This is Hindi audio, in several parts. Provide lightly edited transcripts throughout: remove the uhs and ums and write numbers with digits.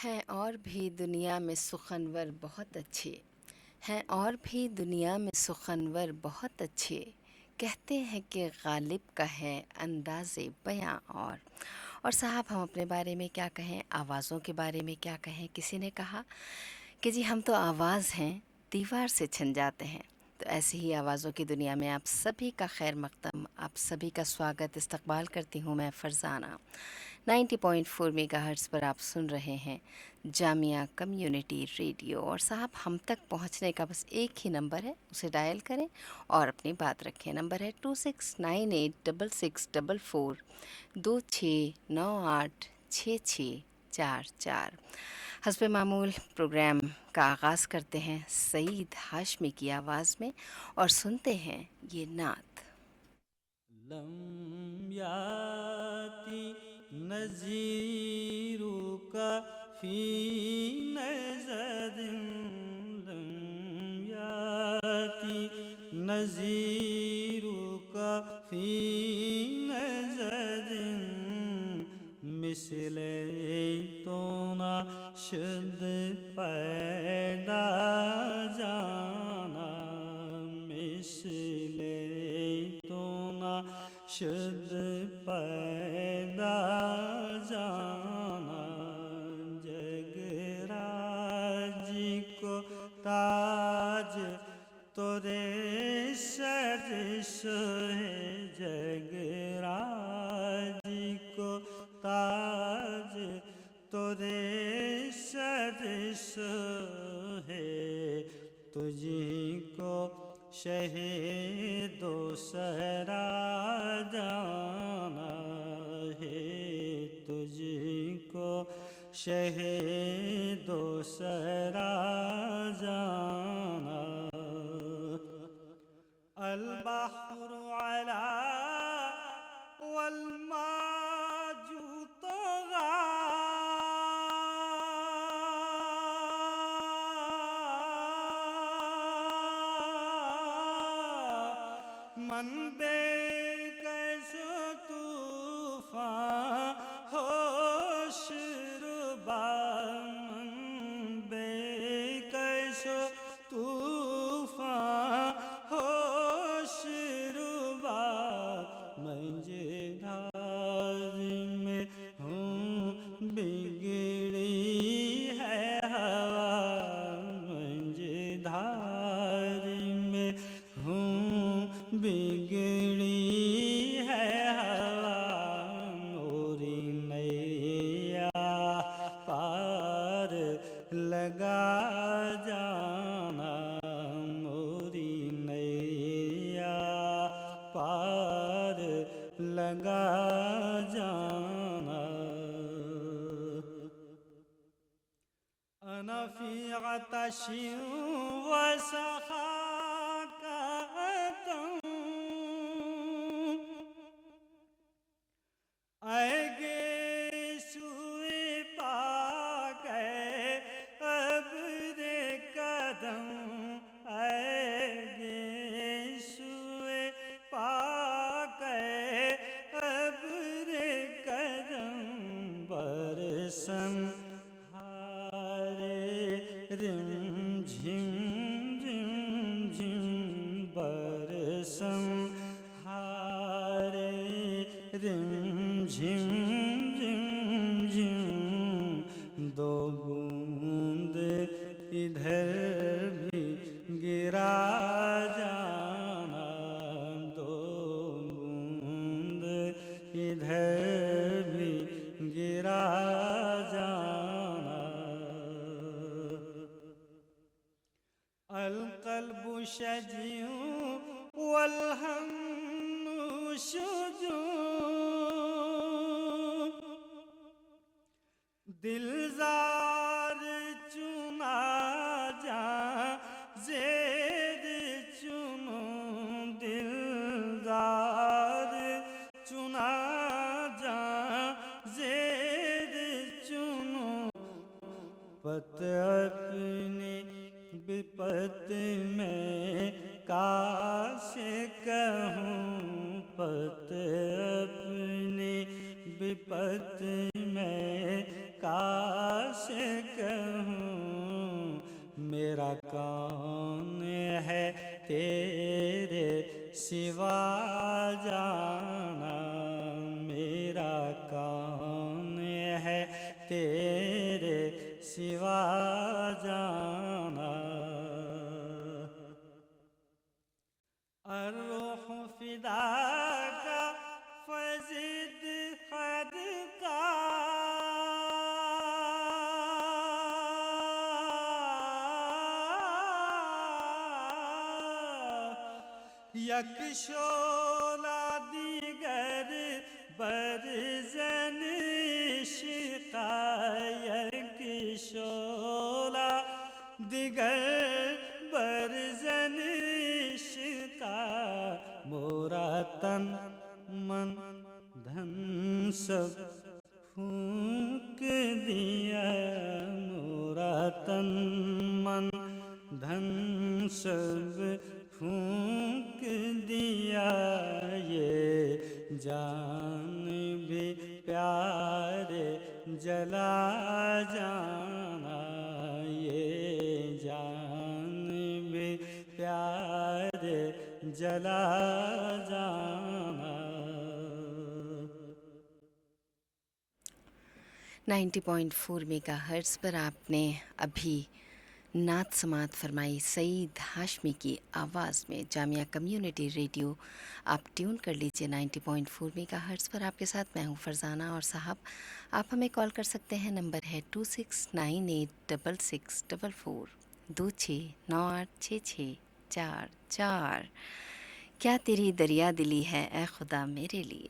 हैं और भी दुनिया में सुखनवर बहुत अच्छे। हैं और भी दुनिया में सुखनवर बहुत अच्छे। कहते हैं कि गालिब का है अंदाज़े बयां। और साहब, हम अपने बारे में क्या कहें, आवाज़ों के बारे में क्या कहें। किसी ने कहा कि जी हम तो आवाज़ हैं, दीवार से छिन जाते हैं। तो ऐसी ही आवाज़ों की दुनिया में आप सभी का खैर मक़दम, आप सभी का स्वागत इस्तकबाल करती हूँ मैं फ़रज़ाना। 90.4 मेगाहर्ट्ज़ पर आप सुन रहे हैं जामिया कम्युनिटी रेडियो। और साहब, हम तक पहुँचने का बस एक ही नंबर है, उसे डायल करें और अपनी बात रखें। नंबर है 26986644 हस्ब मामूल प्रोग्राम का आगाज़ करते हैं सईद हाशमी की आवाज़ में और सुनते हैं ये नात। लम याती नज़ीरु का फी नज़रिन लम याती नज़ीरु का फी नज़रिन मिसले तो ना शुद पैदा जाना मिसले तो ना शुद पैदा जाना जगराजी को ताज तोरे सरस है जगराजी को ताज तोरे सरस है तुझी को शहीदो सहरा जाना है तुझको शहीदो सहरा जाना अल बहरु अला वल माजू तगा मन बेकसो तूफान होश रुबा मन बेकसो तूफान होश रुबा मुझे धार में हूँ बिगड़ी है हवा मुझे धार में हूँ बिगड़ी है हवा मोरी नैया पार लगा जाना मोरी नैया पार लगा जाना अना फी अतशी वसखाकतम आएगे सुए पाके अब्रे कदम आएगे सुए पाके अब्रे कदम बरसन हारे रिम झिम झिम झिम बरसन हारे रिम झिम झिम झिम दो बूंद इधर भी गिरा जाना दो बूंद इधर भी गिरा जाना अल क़ल्बु शजीउ वल हम्मु शुजू दिलजार चुना जा जेद चुनो दिलजार चुना जा जेद चुनो पत अपनी विपत में कासे कहूँ पत अपनी विपत में काश से कहूँ मेरा कौन है तेरे सिवा जाना, मेरा कौन है तेरे सिवा जाना। अर्रूह फिदा का फज़िद क़द का यक शोला दीगर बरज़न इश्क़ा, यक शोला दिगर बरज़न इश्क़ा। मोरा तन मन धन सब फूंक दिया, मोरा तन मन धन सब फूंक दिया। ये जान भी प्यारे जला जाना, ये जान भी प्यारे जला जाना। 90.4 मेगाहर्ट्ज़ पर आपने अभी नात समात फरमाई सईद हाशमी की आवाज़ में। जामिया कम्युनिटी रेडियो आप ट्यून कर लीजिए 90.4 मेगाहर्ट्ज़ पर। आपके साथ मैं हूँ फरजाना। और साहब, आप हमें कॉल कर सकते हैं, नंबर है 26986644 26986644। क्या तेरी दरिया दिली है ए खुदा मेरे लिए,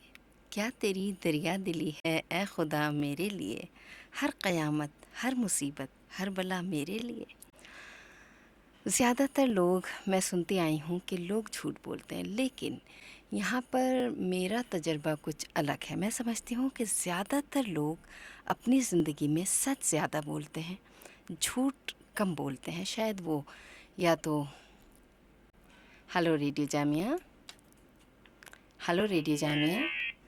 क्या तेरी दरिया दिली है ए खुदा मेरे लिए, हर क़यामत हर मुसीबत हर बला मेरे लिए। ज़्यादातर लोग, मैं सुनती आई हूँ कि लोग झूठ बोलते हैं, लेकिन यहाँ पर मेरा तजर्बा कुछ अलग है। मैं समझती हूँ कि ज़्यादातर लोग अपनी ज़िंदगी में सच ज़्यादा बोलते हैं, झूठ कम बोलते हैं। शायद वो या तो hello radio Jamia, hello radio Jamia.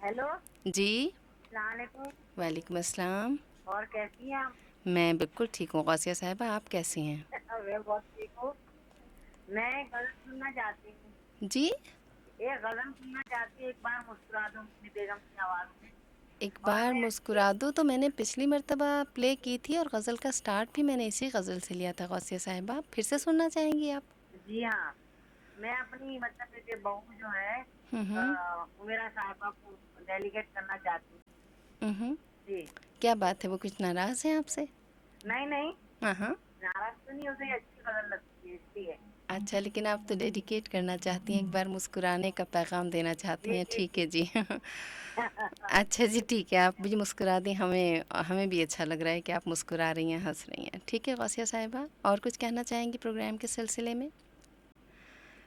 Hello, जी, अस्सलाम वालेकुम। वालेकुम अस्सलाम। और कैसी हैं आप? मैं बिल्कुल ठीक हूँ गौसिया साहिबा, आप कैसी हैं? मैं बहुत ठीक हूँ। मैं गज़ल सुनना चाहती हूँ। जी, एक गज़ल सुनना चाहती हूँ, एक बार मुस्कुरा दो अपनी बेगम की आवाज़ में। एक और बार मैं मुस्कुरा दो तो मैंने पिछली मर्तबा प्ले की थी, और गज़ल का स्टार्ट भी मैंने इसी गज़ल से लिया था गौसिया साहिबा। आप फिर से सुनना चाहेंगी आप? जी हाँ, मैं अपनी मतलब कि बहू जो है हम्म उमेरा साहिबा को डेलीकेट करना चाहती हूँ। हम्म। जी, क्या बात है, वो कुछ नाराज़ हैं आपसे? नहीं नहीं, हाँ हाँ। नाराज़ तो नहीं, उसे अच्छी गज़ल लगती है इसलिए। अच्छा, लेकिन आप तो डेडिकेट करना चाहती हैं, एक बार मुस्कुराने का पैगाम देना चाहती जी हैं। जी ठीक है जी। जी। अच्छा जी, ठीक है, आप भी मुस्कुरा दें, हमें हमें भी अच्छा लग रहा है कि आप मुस्कुरा रही हैं, हंस रही हैं। ठीक है गौसिया साहिबा, और कुछ कहना चाहेंगी प्रोग्राम के सिलसिले में?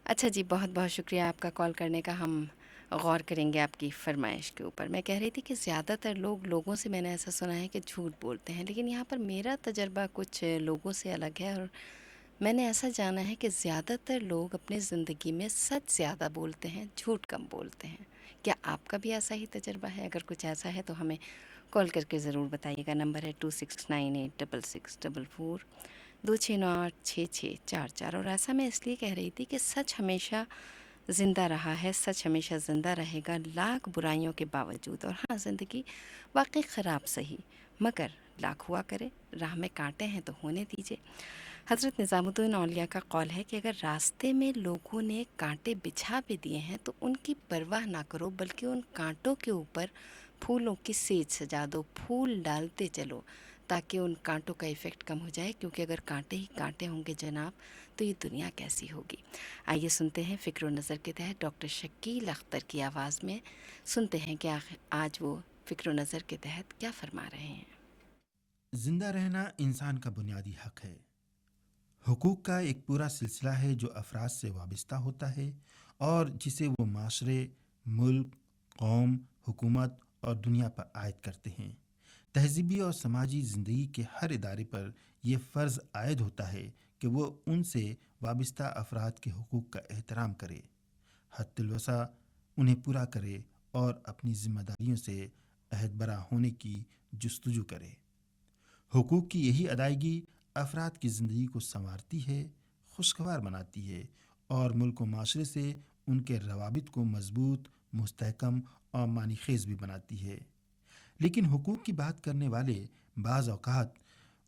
अच्छा जी, बहुत बहुत शुक्रिया आपका कॉल करने का। हम गौर करेंगे आपकी फ़रमाइश के ऊपर। मैं कह रही थी कि ज़्यादातर लोगों से मैंने ऐसा सुना है कि झूठ बोलते हैं, लेकिन यहाँ पर मेरा तजर्बा कुछ लोगों से अलग है। और मैंने ऐसा जाना है कि ज़्यादातर लोग अपनी ज़िंदगी में सच ज़्यादा बोलते हैं, झूठ कम बोलते हैं। क्या आपका भी ऐसा ही तजर्बा है? अगर कुछ ऐसा है तो हमें कॉल करके ज़रूर बताइएगा। नंबर है 26986644 26986644। और ऐसा मैं इसलिए कह रही थी कि सच हमेशा ज़िंदा रहा है, सच हमेशा ज़िंदा रहेगा, लाख बुराइयों के बावजूद। और हाँ, ज़िंदगी वाकई ख़राब सही, मगर लाख हुआ करे, राह में कांटे हैं तो होने दीजिए। हज़रत निज़ामुद्दीन औलिया का कौल है कि अगर रास्ते में लोगों ने कांटे बिछा भी दिए हैं तो उनकी परवाह ना करो, बल्कि उन कांटों के ऊपर फूलों की सेज सजा दो, फूल डालते चलो, ताकि उन कांटों का इफ़ेक्ट कम हो जाए। क्योंकि अगर कांटे ही कांटे होंगे जनाब, तो ये दुनिया कैसी होगी। आइए सुनते हैं फ़िक्र नज़र के तहत डॉक्टर शकील अख्तर की आवाज़ में, सुनते हैं कि आज वो फ़िक्र नज़र के तहत क्या फ़रमा रहे हैं। जिंदा रहना इंसान का बुनियादी हक है। हुकूक का एक पूरा सिलसिला है जो अफराद से वाबस्ता होता है और जिसे वो माशरे, मुल्क, कौम, हुकूमत और दुनिया पर आयद करते हैं। तहजीबी और समाजी ज़िंदगी के हर इदारे पर यह फ़र्ज़ आयद होता है कि वो उनसे वाबस्ता अफराद के हुकूक का एहतराम करे, हद्दुल-वसा उन्हें पूरा करे और अपनी ज़िम्मेदारियों से अहद बरा होने की जुस्तजू करे। हुकूक की यही अदायगी अफराद की ज़िंदगी को संवारती है, खुशगवार बनाती है और मुल्क व माशरे से उनके रवाबित को मजबूत, मुस्तहकम और मानीखेज भी बनाती है। लेकिन हुकूक की बात करने वाले बाज़ औक़ात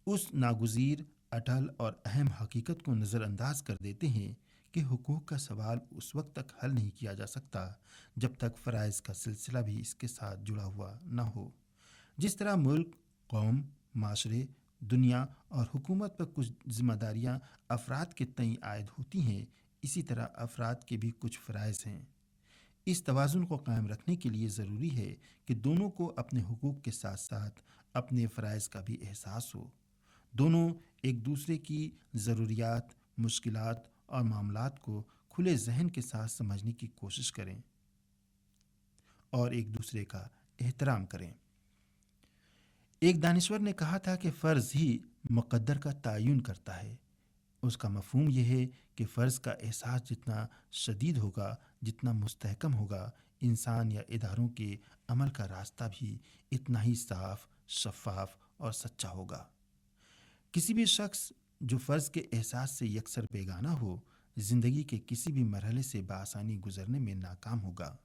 उस नागुज़ीर, अटल और अहम हकीकत को नज़रअंदाज कर देते हैं कि हुकूक का सवाल उस वक्त तक हल नहीं किया जा सकता जब तक फ़राइज़ का सिलसिला भी इसके साथ जुड़ा हुआ न हो। जिस तरह मुल्क, कौम, माशरे, दुनिया और हुकूमत पर कुछ जिम्मेदारियां अफराद के तय आयद होती हैं, इसी तरह अफराद के भी कुछ फ़राइज़ हैं। इस तवाज़ुन को कायम रखने के लिए ज़रूरी है कि दोनों को अपने हुकूक के साथ साथ अपने फ़राइज़ का भी एहसास हो। दोनों एक दूसरे की ज़रूरियात, मुश्किलात और मामलात को खुले जहन के साथ समझने की कोशिश करें और एक दूसरे का एहतराम करें। एक दानिश्वर ने कहा था कि फ़र्ज़ ही मुक़द्दर का तयन करता है। उसका मफ़हूम यह है कि फ़र्ज़ का एहसास जितना शदीद होगा, जितना मुस्तहकम होगा, इंसान या इदारों के अमल का रास्ता भी इतना ही साफ, शफ़ाफ और सच्चा होगा। किसी भी शख्स जो फ़र्ज़ के एहसास से यकसर बेगाना हो, ज़िंदगी के किसी भी मरहले से बासानी गुजरने में नाकाम होगा।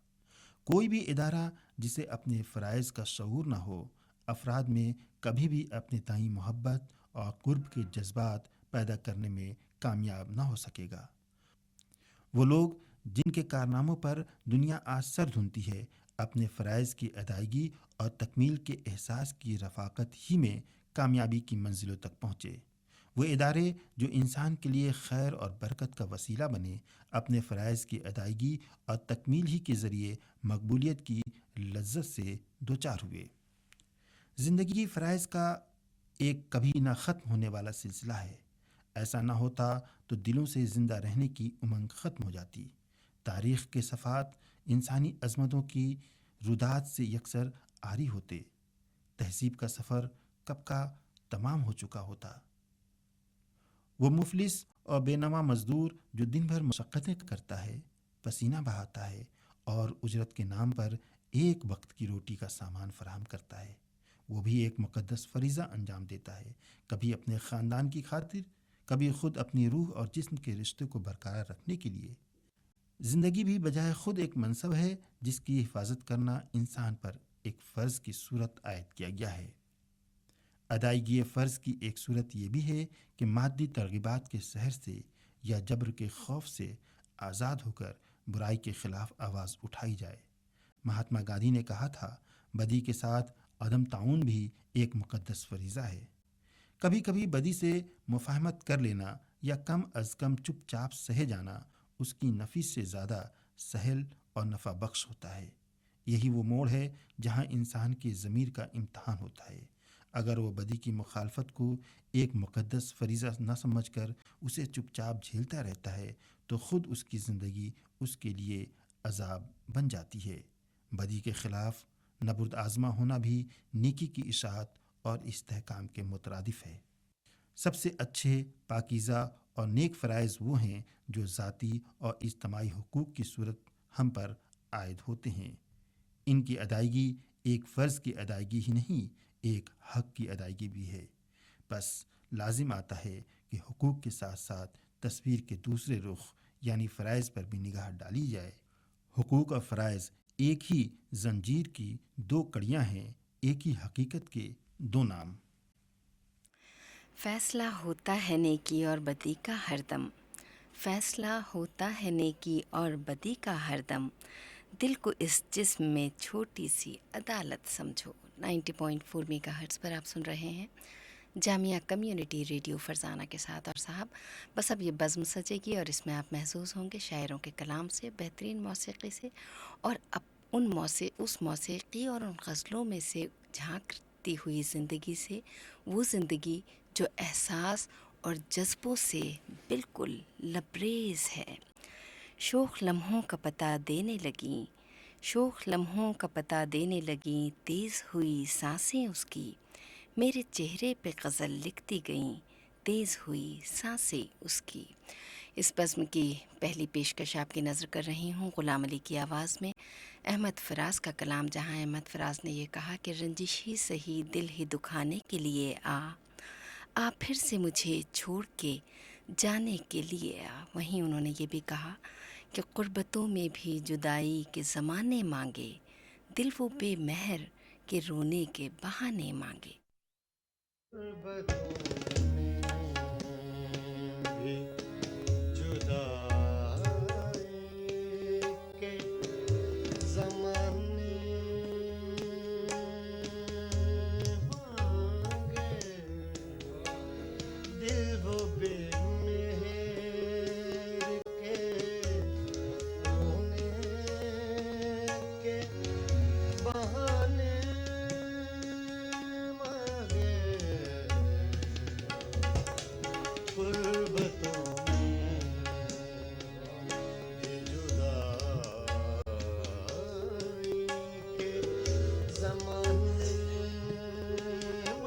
कोई भी इदारा जिसे अपने फ़राइज़ का शऊर न हो, अफराद में कभी भी अपने ताईं मोहब्बत और कुर्ब के जज्बात पैदा करने में कामयाब न हो सकेगा। वो लोग जिनके कारनामों पर दुनिया आज सर धुनती है, अपने फ़राइज़ की अदायगी और तकमील के एहसास की रफ़ाकत ही में कामयाबी की मंजिलों तक पहुँचे। वो इदारे जो इंसान के लिए खैर और बरकत का वसीला बने, अपने फ़राइज़ की अदायगी और तकमील ही के ज़रिए मकबूलियत की लज्जत से दोचार हुए। ज़िंदगी फ़राइज़ का एक कभी ना ख़त्म होने वाला सिलसिला है। ऐसा ना होता तो दिलों से ज़िंदा रहने की उमंग ख़त्म हो जाती। तारीख़ के सफ़ात इंसानी अज़मतों की रुदात से यकसर आरी होते। तहज़ीब का सफ़र कब का तमाम हो चुका होता। वो मुफलिस और बेनवा मज़दूर जो दिन भर मशक्क़तें करता है, पसीना बहाता है और उजरत के नाम पर एक वक्त की रोटी का सामान फराहम करता है, वो भी एक मुक़द्दस फ़रीज़ा अंजाम देता है, कभी अपने ख़ानदान की खातिर, कभी ख़ुद अपनी रूह और जिस्म के रिश्ते को बरकरार रखने के लिए। ज़िंदगी भी बजाय ख़ुद एक मनसब है जिसकी हिफाजत करना इंसान पर एक फ़र्ज़ की सूरत आयद किया गया है। अदायगी फ़र्ज़ की एक सूरत ये भी है कि मादी तरग़ीबात के सहर से या जबर के खौफ से आज़ाद होकर बुराई के ख़िलाफ़ आवाज़ उठाई जाए। महात्मा गांधी ने कहा था, बदी के साथ अदम ताउन भी एक मुक़द्दस फ़रीज़ा है। कभी कभी बदी से मुफ़ाहमत कर लेना या कम अज़ कम चुपचाप सहे जाना उसकी नफ़ीस से ज़्यादा सहल और नफ़ा बख्श होता है। यही वो मोड़ है जहाँ इंसान के ज़मीर का इम्तहान होता है। अगर वो बदी की मुखालफत को एक मुक़द्दस फ़रीज़ा न समझकर उसे चुपचाप झेलता रहता है तो ख़ुद उसकी ज़िंदगी उसके लिए अज़ाब बन जाती है। बदी के ख़िलाफ़ नबुर्द आज़मा होना भी नेकी की इशाअत और इस्तेहकाम के मुतरादिफ है। सबसे अच्छे, पाकीज़ा और नेक फ़राइज़ वो हैं जो ज़ाती और इज्तमाई हुकूक की सूरत हम पर आयद होते हैं। इनकी अदायगी एक फ़र्ज़ की अदायगी ही नहीं, एक हक़ की अदायगी भी है। बस लाजिम आता है कि हुकूक के साथ साथ तस्वीर के दूसरे रुख यानी फ़राइज़ पर भी निगाह डाली जाए। हुकूक और फ़राइज़ एक ही जंजीर की दो कड़ियाँ हैं, एक ही हकीकत के दो नाम। फ़ैसला होता है नेकी और बदी का हरदम, फ़ैसला होता है नेकी और बदी का हरदम, दिल को इस जिस्म में छोटी सी अदालत समझो। 90.4 मेगाहर्ट्ज़ पर आप सुन रहे हैं जामिया कम्युनिटी रेडियो फ़रज़ाना के साथ। और साहब बस अब ये बज़्म सजेगी और इसमें आप महसूस होंगे शायरों के कलाम से, बेहतरीन मौसीक़ी से, और अब उस मौसीक़ी और उन ग़ज़लों में से झांकती हुई ज़िंदगी से, वो ज़िंदगी जो एहसास और जज्बों से बिल्कुल लबरेज़ है। शोख लम्हों का पता देने लगीं, शोख लम्हों का पता देने लगीं, तेज़ हुई सांसें उसकी, मेरे चेहरे पे गज़ल लिखती गईं, तेज़ हुई सांसें उसकी। इस बज़्म की पहली पेशकश आपकी नज़र कर रही हूँ ग़ुलाम अली की आवाज़ में अहमद फ़राज़ का कलाम, जहाँ अहमद फ़राज़ ने ये कहा कि रंजिश ही सही दिल ही दुखाने के लिए आ, आ फिर से मुझे छोड़ के जाने के लिए आ। वहीं उन्होंने ये भी कहा कि ग़ुरबतों में भी जुदाई के ज़माने मांगे, दिल वो बेमहर के रोने के बहाने मांगे। गुर्बतों में भी जुदाई के ज़माने मांगे, दिल वो बेमेहर के रोने के बहाने मांगे। गुर्बतों में भी जुदाई के ज़माने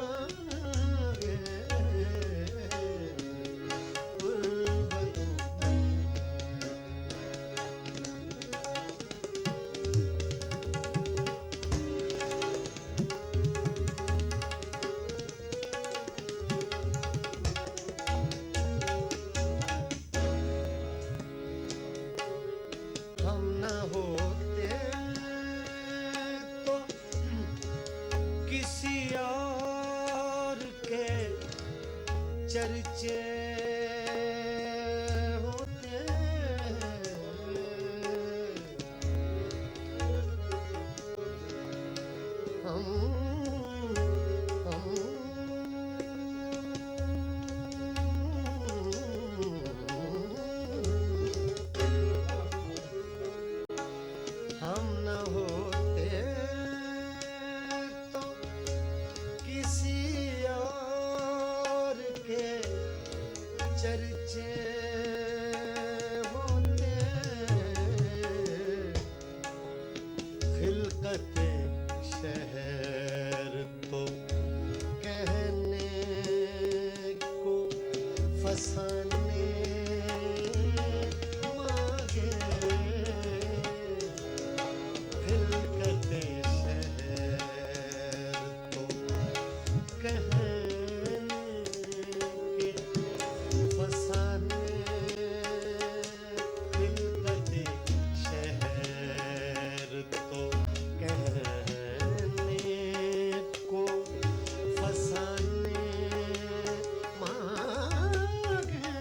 मांगे। गुर्बतों हम न होते तो किसी और के चर्चे होते। हम हम न होते तो किसी और के चर्चे होते। खिलकते शहर तो कहने को फसाने मांगे। खिलकते शहर तो कहने के फसाने। खिलकते शहर तो कहने को फसाने मांगे।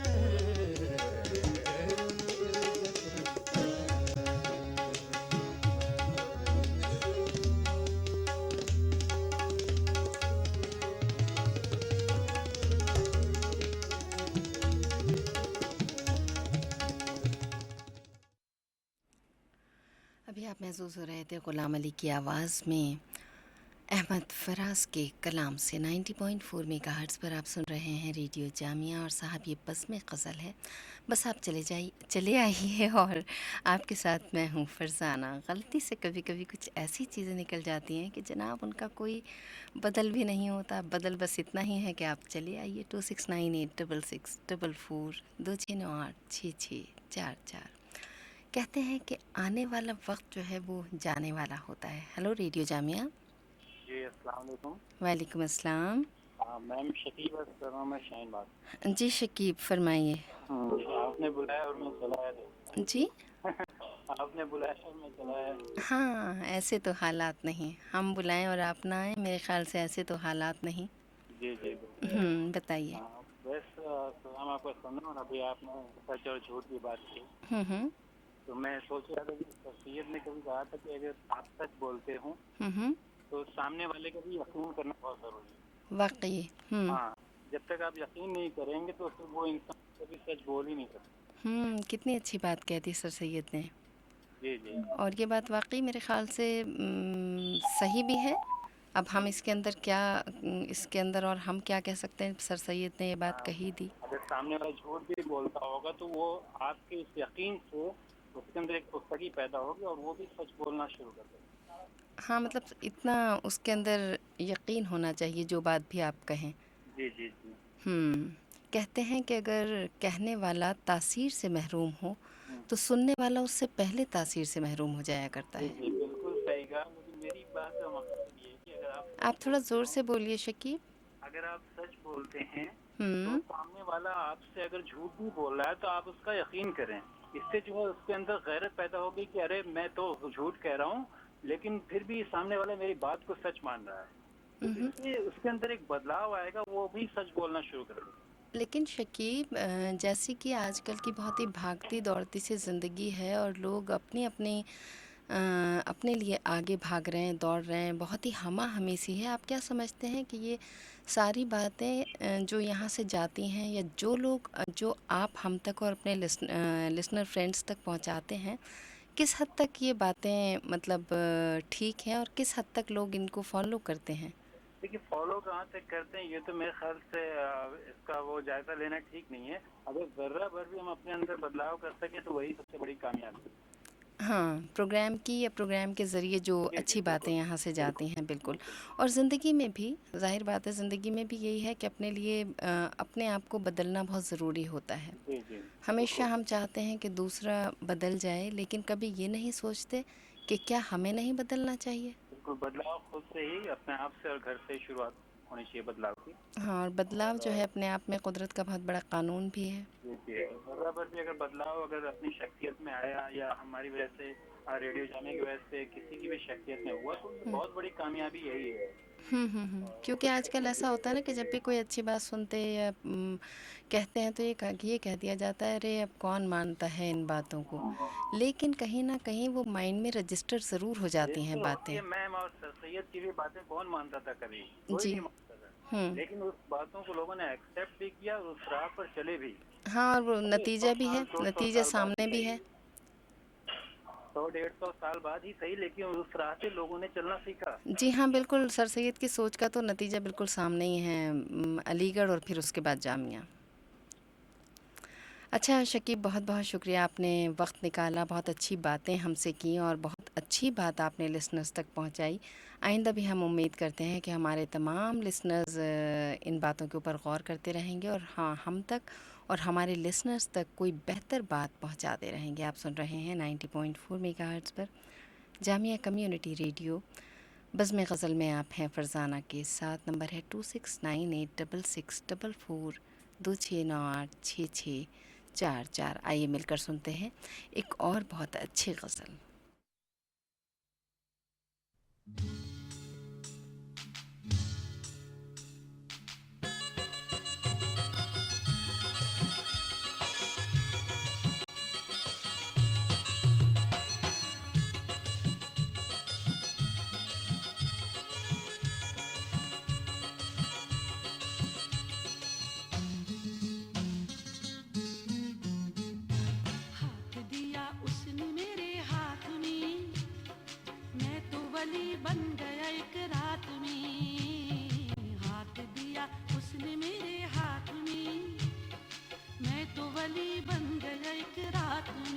अभी आप महसूस हो रहे थे ग़ुलाम अली की आवाज़ में अहमद फराज के कलाम से। 90.4 मेगाहर्ट्ज़ पर आप सुन रहे हैं रेडियो जामिया। और साहब ये बज़्म ग़ज़ल है, बस आप चले आइए और आपके साथ मैं हूँ फ़रज़ाना। गलती से कभी कभी कुछ ऐसी चीज़ें निकल जाती हैं कि जनाब उनका कोई बदल भी नहीं होता। बदल बस इतना ही है कि आप चले आइए 26986644 26986644। कहते हैं कि आने वाला वक्त जो है वो जाने वाला होता है। Hello radio Jamia. जी अस्सलाम वालेकुम। वालेकुम अस्सलाम। मैम शकीब अर्ज़ कर रहा हूँ मैं शाहीनबाग। जी शकीब फरमाइए। आपने बुलाया और मैं चला आया। जी आपने बुलाया और मैं चला आया। हाँ, ऐसे तो हालात नहीं, हम बुलाएं और आप ना आए, मेरे ख्याल से ऐसे तो हालात नहीं। जी जी बताइए। बस सलाम आपका सुना और अभी आपने सच और झूठ की बात की। तो मैं सोच रहा था कि सैयद ने कभी कहा था कि अगर आप सच बोलते हो तो सामने वाले का भी यकीन करना बहुत ज़रूरी है। वाकई। हाँ, जब तक आप यकीन नहीं करेंगे तो फिर वो इंसान कभी सच बोल ही नहीं सकता। कितनी अच्छी बात कहती सर सैयद ने। जी जी। और ये बात वाकई मेरे ख्याल से सही भी है। अब हम इसके अंदर और हम क्या कह सकते हैं। सर सैयद ने ये बात कही थी। अगर सामने वाला झूठ भी बोलता होगा तो वो आपके इस यकीन से उसके अंदर एक पुख्तगी पैदा होगी और वो भी सच बोलना शुरू कर देगा। हाँ, मतलब इतना उसके अंदर यकीन होना चाहिए जो बात भी आप कहें। जी जी जी। कहते हैं कि अगर कहने वाला तासीर से महरूम हो तो सुनने वाला उससे पहले तासीर से महरूम हो जाया करता है। जी बिल्कुल सही कहा। लेकिन मेरी बात का मकसद ये है कि अगर आप थोड़ा ज़ोर से बोलिए शकीब। अगर आप सच बोलते हैं तो सामने वाला आपसे अगर झूठ भी बोल रहा है तो आप उसका यकीन करें। इससे जो है उसके अंदर गैरत पैदा होगी कि अरे मैं तो झूठ कह रहा हूँ लेकिन फिर भी सामने वाला मेरी बात को सच मान रहा है, तो इसलिए उसके अंदर एक बदलाव आएगा, वो भी सच बोलना शुरू करेगा। लेकिन शकीब, जैसे कि आजकल की बहुत ही भागती दौड़ती सी ज़िंदगी है और लोग अपने लिए आगे भाग रहे हैं, दौड़ रहे हैं, बहुत ही हमा हमी सी है। आप क्या समझते हैं कि ये सारी बातें जो यहाँ से जाती हैं या जो लोग जो आप हम तक और अपने लिसनर फ्रेंड्स तक पहुँचाते हैं, किस हद तक ये बातें मतलब ठीक हैं और किस हद तक लोग इनको फॉलो करते हैं? देखिए, फॉलो कहाँ तक करते हैं ये तो मेरे ख्याल से इसका वो जायजा लेना ठीक नहीं है। अगर जर्रा भर भी हम अपने अंदर बदलाव कर सकें तो वही सबसे बड़ी कामयाबी है। हाँ, प्रोग्राम के ज़रिए जो जी, अच्छी बातें बिल्कुल, यहाँ से जाती बिल्कुल, हैं, बिल्कुल। और ज़िंदगी में भी ज़ाहिर बात है, ज़िंदगी में भी यही है कि अपने लिए अपने आप को बदलना बहुत ज़रूरी होता है। जी, जी, हमेशा बिल्कुल, हम चाहते हैं कि दूसरा बदल जाए, लेकिन कभी ये नहीं सोचते कि क्या हमें नहीं बदलना चाहिए? बिल्कुल बदलाव खुद से ही, अपने आप से और घर से ही शुरुआत होनी चाहिए बदलाव की। हाँ, और बदलाव जो है अपने आप में कुदरत का बहुत बड़ा कानून भी है। जी, जी, जर्रा भर भी अगर बदलाव अगर अपनी शख्सियत में आया या हमारी वजह से रेडियो जाने की वजह से किसी की भी शख्सियत में हुआ तो बहुत बड़ी कामयाबी यही है। क्योंकि आजकल ऐसा होता है ना कि जब भी कोई अच्छी बात सुनते या कहते हैं तो ये कह दिया जाता है, अरे अब कौन मानता है इन बातों को। लेकिन कहीं ना कहीं वो माइंड में रजिस्टर ज़रूर हो जाती हैं बिल्कुल होती बातें। है। मैम और सर सैयद की भी बातें कौन मानता था, कभी कोई जी। नहीं मानता था, हम्म लेकिन उस बातों को लोगों ने एक्सेप्ट भी किया और उस राह पर चले भी। हाँ, और वो अरे 100 नतीजा भी साल है, 200 नतीजे साल बाद सामने ही भी सही, है। 100-150 साल बाद ही सही, लेकिन उस राह से लोगों ने चलना सीखा। जी हाँ, बिल्कुल। सर सैयद की सोच का तो नतीजा बिल्कुल सामने ही है, अलीगढ़ और फिर उसके बाद जामिया। अच्छा शकीब, बहुत बहुत शुक्रिया, आपने वक्त निकाला, बहुत अच्छी बातें हमसे की और बहुत अच्छी बात आपने लिसनर्स तक पहुंचाई। आइंदा भी हम उम्मीद करते हैं कि हमारे तमाम लिसनर्स इन बातों के ऊपर गौर करते रहेंगे और हाँ, हम तक और हमारे लिसनर्स तक कोई बेहतर बात पहुंचाते रहेंगे। आप सुन रहे हैं 90.4 मेगाहर्ट्ज़ पर जामिया कम्युनिटी रेडियो। बज़्म ग़ज़ल में आप हैं फ़रज़ाना के साथ। नंबर है 26986644 26986644। आइए मिलकर सुनते हैं एक और बहुत अच्छी गज़ल। हाथ दिया उसने मेरे हाथ में, मैं तो वली बन गया एक रात में। हाथ दिया उसने मेरे हाथ में, मैं तो वली बन गया एक रात में।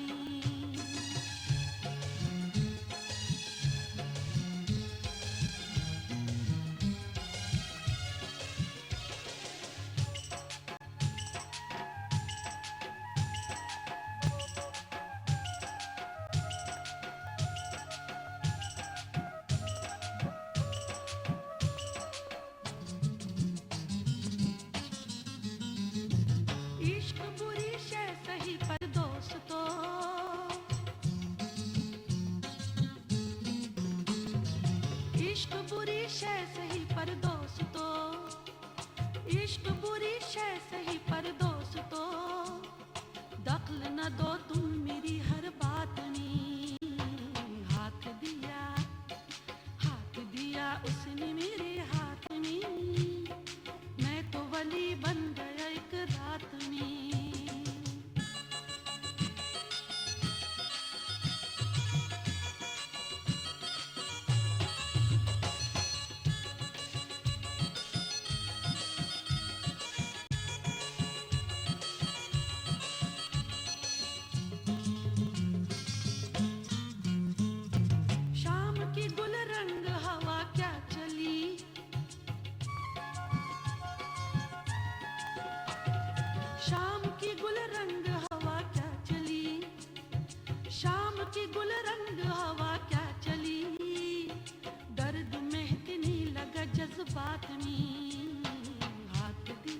इश्क बुरी शय सही पर दोस्तों, इश्क बुरी शय सही पर दोस्तों, इश्क बुरी शय सही पर दोस्तों, दखल न दो तुम मेरी हर बात में। हाथ दिया उसने मेरे हाथ में, मैं तो वली बन गया एक रात में। शाम की गुल रंग हवा क्या चली, शाम की गुल रंग हवा क्या चली, शाम की गुल रंग हवा क्या चली, दर्द महकने लगा जज्बात में। हाथ दिया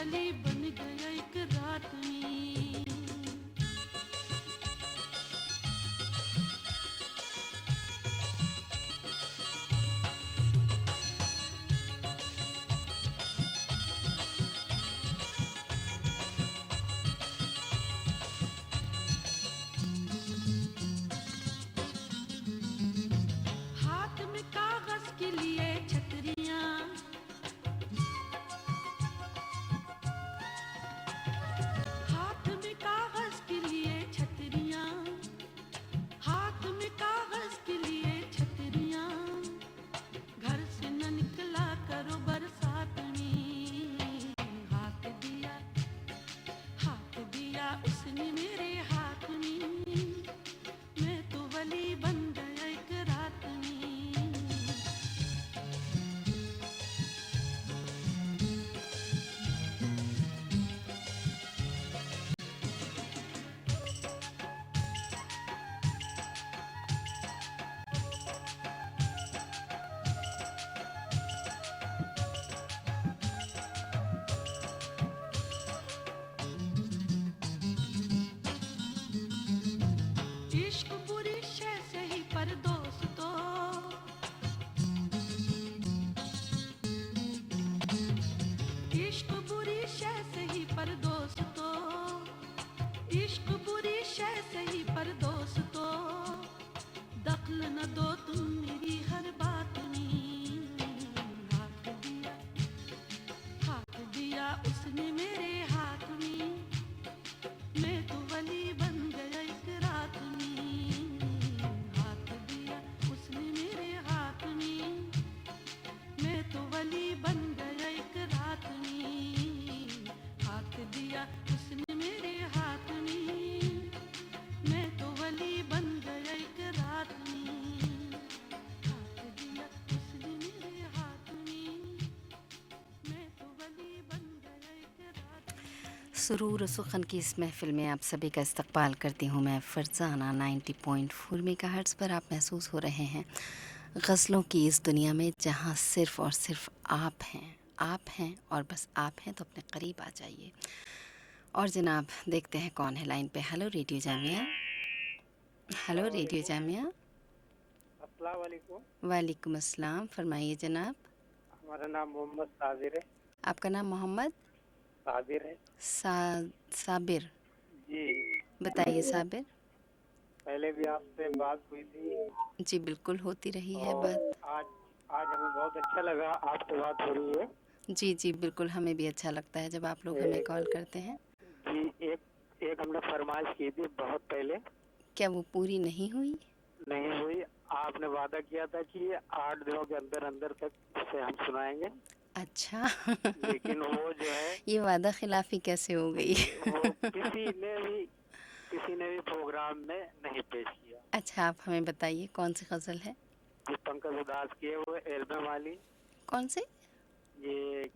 वली बन गया एक रात में। हाथ में कागज के लिए छतरियां, हाथ में कागज के लिए छतरियां, हाथ में कागज के लिए छतरियां, घर से न निकला करो बरसात में। हाथ दिया उसने मेरे हाथ में, मैं तो वली बन गया एक रात में। इश्क बुरी शय सही पर दोस्तों, इश्क बुरी शय सही पर दोस्तों, इश्क बुरी शय सही पर दोस्तों, दखल न दो तुम मेरी हर बात में। हाथ दिया उसने मेरे हाथ में, मैं तो वली बन गया एक रात में। हाथ दिया उसने मेरे हाथ में, मैं तो वली बन गया एक रात में। हाथ दिया उसने मेरे हाथ में, मैं तो वली बन गया एक रात में। हाथ दिया उसने मेरे हाथ में, मैं तो वली बन गया एक रात में। सुरूर सुखन की इस महफ़िल में आप सभी का इस्तकबाल करती हूँ मैं फ़रज़ाना 90.4 मेगाहर्ट्ज़ पर। आप महसूस हो रहे हैं गज़लों की इस दुनिया में जहाँ सिर्फ़ और सिर्फ़ आप हैं और बस आप हैं, तो अपने करीब आ जाइए। और जनाब देखते हैं कौन है लाइन पे। Hello radio Jamia. Hello radio Jamia. अस्सलाम वालेकुम। वालेकुम अस्सलाम, फरमाइए जनाब। हमारा नाम मोहम्मद साबिर है। आपका नाम मोहम्मद साबिर है साबिर। जी। बताइए साबिर। पहले भी आपसे बात हुई थी जी बिल्कुल होती रही है और बात। आज आज हमें बहुत अच्छा लगा आपसे बात हो रही है। जी जी बिल्कुल, हमें भी अच्छा लगता है जब आप लोग हमें कॉल करते हैं। जी, एक हमने फरमाइश की थी बहुत पहले, क्या वो पूरी नहीं हुई? नहीं हुई। आपने वादा किया था कि 8 दिनों के अंदर अंदर तक उसे हम सुनाएंगे, अच्छा लेकिन वो जो है ये वादा खिलाफी कैसे हो गई? वो किसी ने भी प्रोग्राम में नहीं पेश किया। अच्छा आप हमें बताइए कौन सी गज़ल है? ये पंकज उदास की है, वो एल्बम वाली। कौन सी? ये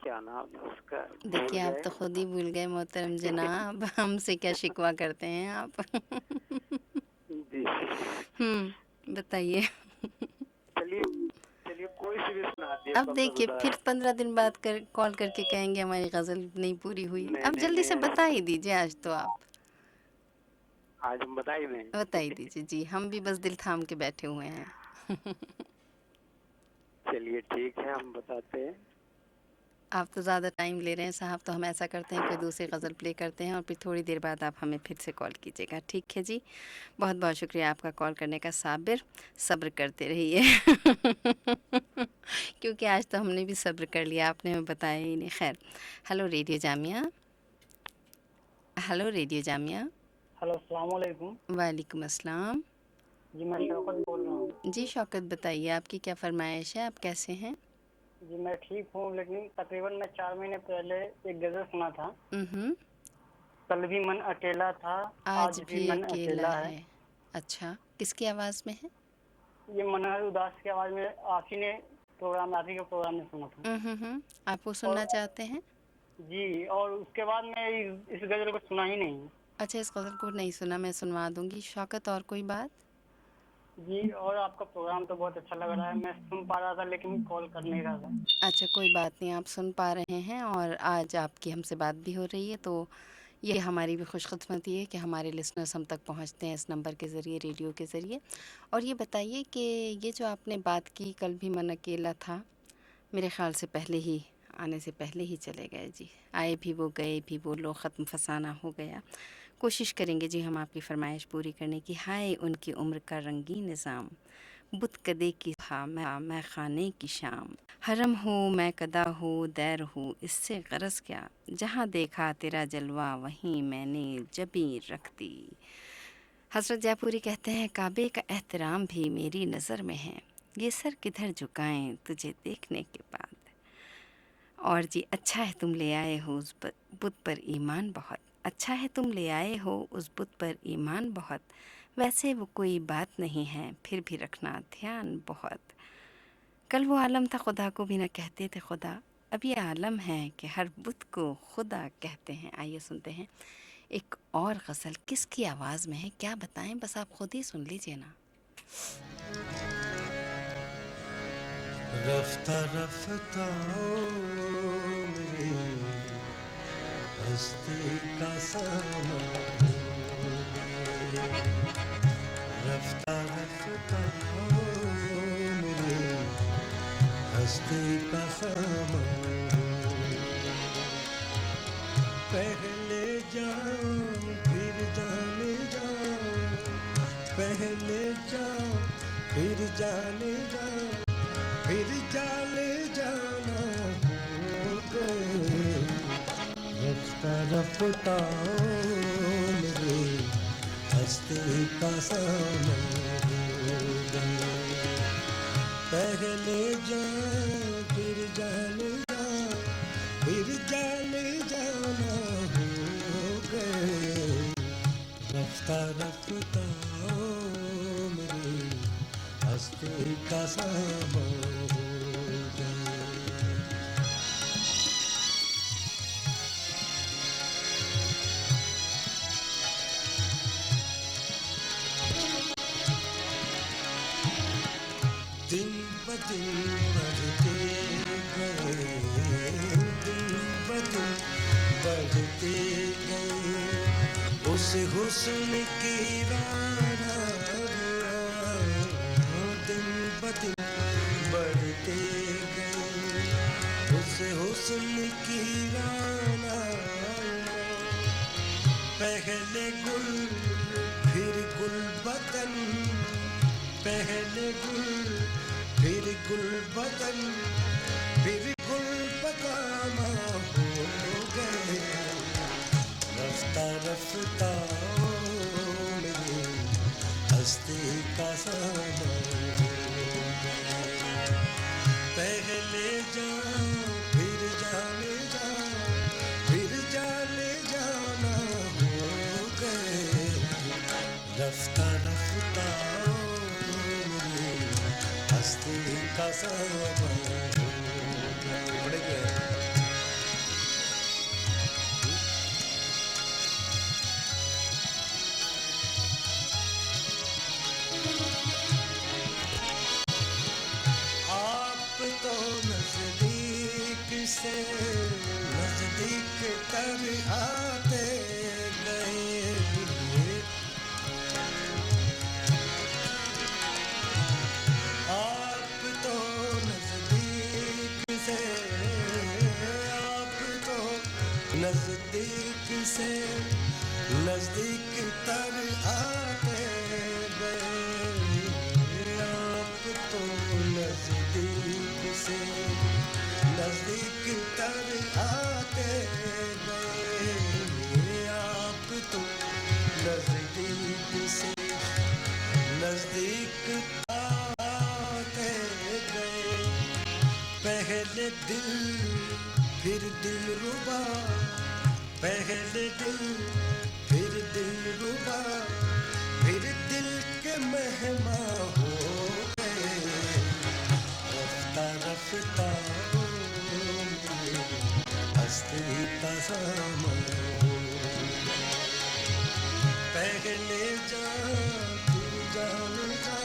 क्या नाम है उसका, देखिए आप तो खुद ही भूल गए मोहतरम जनाब, हमसे क्या शिकवा करते हैं आप? जी। बताइए। चलिए चलिए कोई सी भी सुना दिए अब पंकज देखिए उदास। फिर 15 दिन बाद कॉल करके कहेंगे हमारी गज़ल नहीं पूरी हुई। नहीं, अब नहीं, जल्दी से नहीं। बता ही दीजिए आज तो आप। आज हम बता ही दें। बता ही दीजिए जी, हम भी बस दिल थाम के बैठे हुए हैं। चलिए ठीक है, हम बताते हैं। आप तो ज़्यादा टाइम ले रहे हैं साहब, तो हम ऐसा करते हैं कोई दूसरी गज़ल प्ले करते हैं और फिर थोड़ी देर बाद आप हमें फिर से कॉल कीजिएगा, ठीक है जी? बहुत बहुत शुक्रिया आपका कॉल करने का साबिर। सब्र करते रहिए क्योंकि आज तो हमने भी सब्र कर लिया, आपने हमें बताया ही नहीं। खैर, hello radio Jamia. Hello radio Jamia. Hello अस्सलाम वालेकुम। वालेकुम अस्सलाम। जी मैं शौकत बोल रहा हूँ। जी शौकत बताइए आपकी क्या फरमाइश है, आप कैसे हैं? जी मैं ठीक हूँ, लेकिन तकरीबन मैं 4 महीने पहले एक गज़ल सुना था। कल भी मन अकेला था, आज भी मन अकेला है। अच्छा, किसकी आवाज़ में है? ये मनोहर उदास की आवाज़ में आप ही के प्रोग्राम में सुना था। आप वो सुनना चाहते हैं? जी, और उसके बाद मैं इस गज़ल को सुना ही नहीं। अच्छा, इस गज़ल को नहीं सुना, मैं सुनवा दूंगी। शौकत और कोई बात? जी, और आपका प्रोग्राम तो बहुत अच्छा लग रहा है। मैं सुन पा रहा था लेकिन कॉल कर नहीं रहा था। अच्छा, कोई बात नहीं, आप सुन पा रहे हैं और आज आपकी हमसे बात भी हो रही है, तो ये हमारी भी खुशकिस्मती है कि हमारे लिसनर्स हम तक पहुंचते हैं इस नंबर के ज़रिए, रेडियो के ज़रिए। और ये बताइए कि ये जो आपने बात की, कल भी मन अकेला था, मेरे ख़्याल से पहले ही आने से पहले ही चले गए जी। आए भी वो, गए भी वो, लो ख़त्म फसाना हो गया। कोशिश करेंगे जी हम आपकी फ़रमाइश पूरी करने की। हाय उनकी उम्र का रंगीन निज़ाम, बुत कदे की मैं खाने की शाम, हरम हो मैं कदा हो दैर हो, इससे गरज क्या, जहाँ देखा तेरा जलवा वहीं मैंने जबी रख दी। हज़रत जयपुरी कहते हैं, काबे का एहतराम भी मेरी नज़र में है, ये सर किधर झुकाएं तुझे देखने के बाद। और जी, अच्छा है तुम ले आए हो उस बुत पर ईमान बहुत, अच्छा है तुम ले आए हो उस बुत पर ईमान बहुत, वैसे वो कोई बात नहीं है फिर भी रखना ध्यान बहुत। कल वो आलम था खुदा को भी न कहते थे खुदा, अब ये आलम है कि हर बुत को खुदा कहते हैं। आइए सुनते हैं एक और गज़ल, किसकी आवाज़ में है क्या बताएं, बस आप खुद ही सुन लीजिए ना। रफ्ता रफ्ता मेरी हस्ती का सामा, रफ्ता रफ्ता मेरी हस्ती का सामा, पहले जाऊं फिर जाने जाऊं, पहले जाऊं फिर जाने जाऊं, फिर जाने जाना हो गए, रफ्ता रफ्ता मेरे हस्ती का सामा हो गए, पहले जाऊं फिर जाने जाऊं, फिर जाने जाना हो गए, रफ्ता रफ्ता मेरे हस्ती का सामा हो गए। दिन ब दिन बढ़ते गए, दिन ब दिन बढ़ते गए, उस हुस्न की राना, दिन ब दिन बढ़ते गए, उस हुस्न की राना, पहले गुल फिर गुल बदन, पहले गुल फिर गुल बदन, फिर गुल बदामा हो गए, रफ्ता रफ्ता मेरी हस्ती का सामा हो गए, पहले जाऊं फिर जाने जाऊं, फिर जाने जाना हो गए, रफ्ता रफ्ता हस्ती का सामा हो गए। आप तो नजदीक से नजदीक कर आते गए, आप तो नजदीक से, आप तो नजदीक से नजदीक तर आते गए, आप तो नजदीक से नजदीक तर आते गए, आप तो नजदीक से नजदीक आते गए, पहले दिल फिर दिल रुबा, पहले दिल फिर दिल रुबा, फिर दिल के मेहमा हो गए, रफ्ता रफ्ता हस्ती का सामा हो गए, पहले जा फिर जाने जा,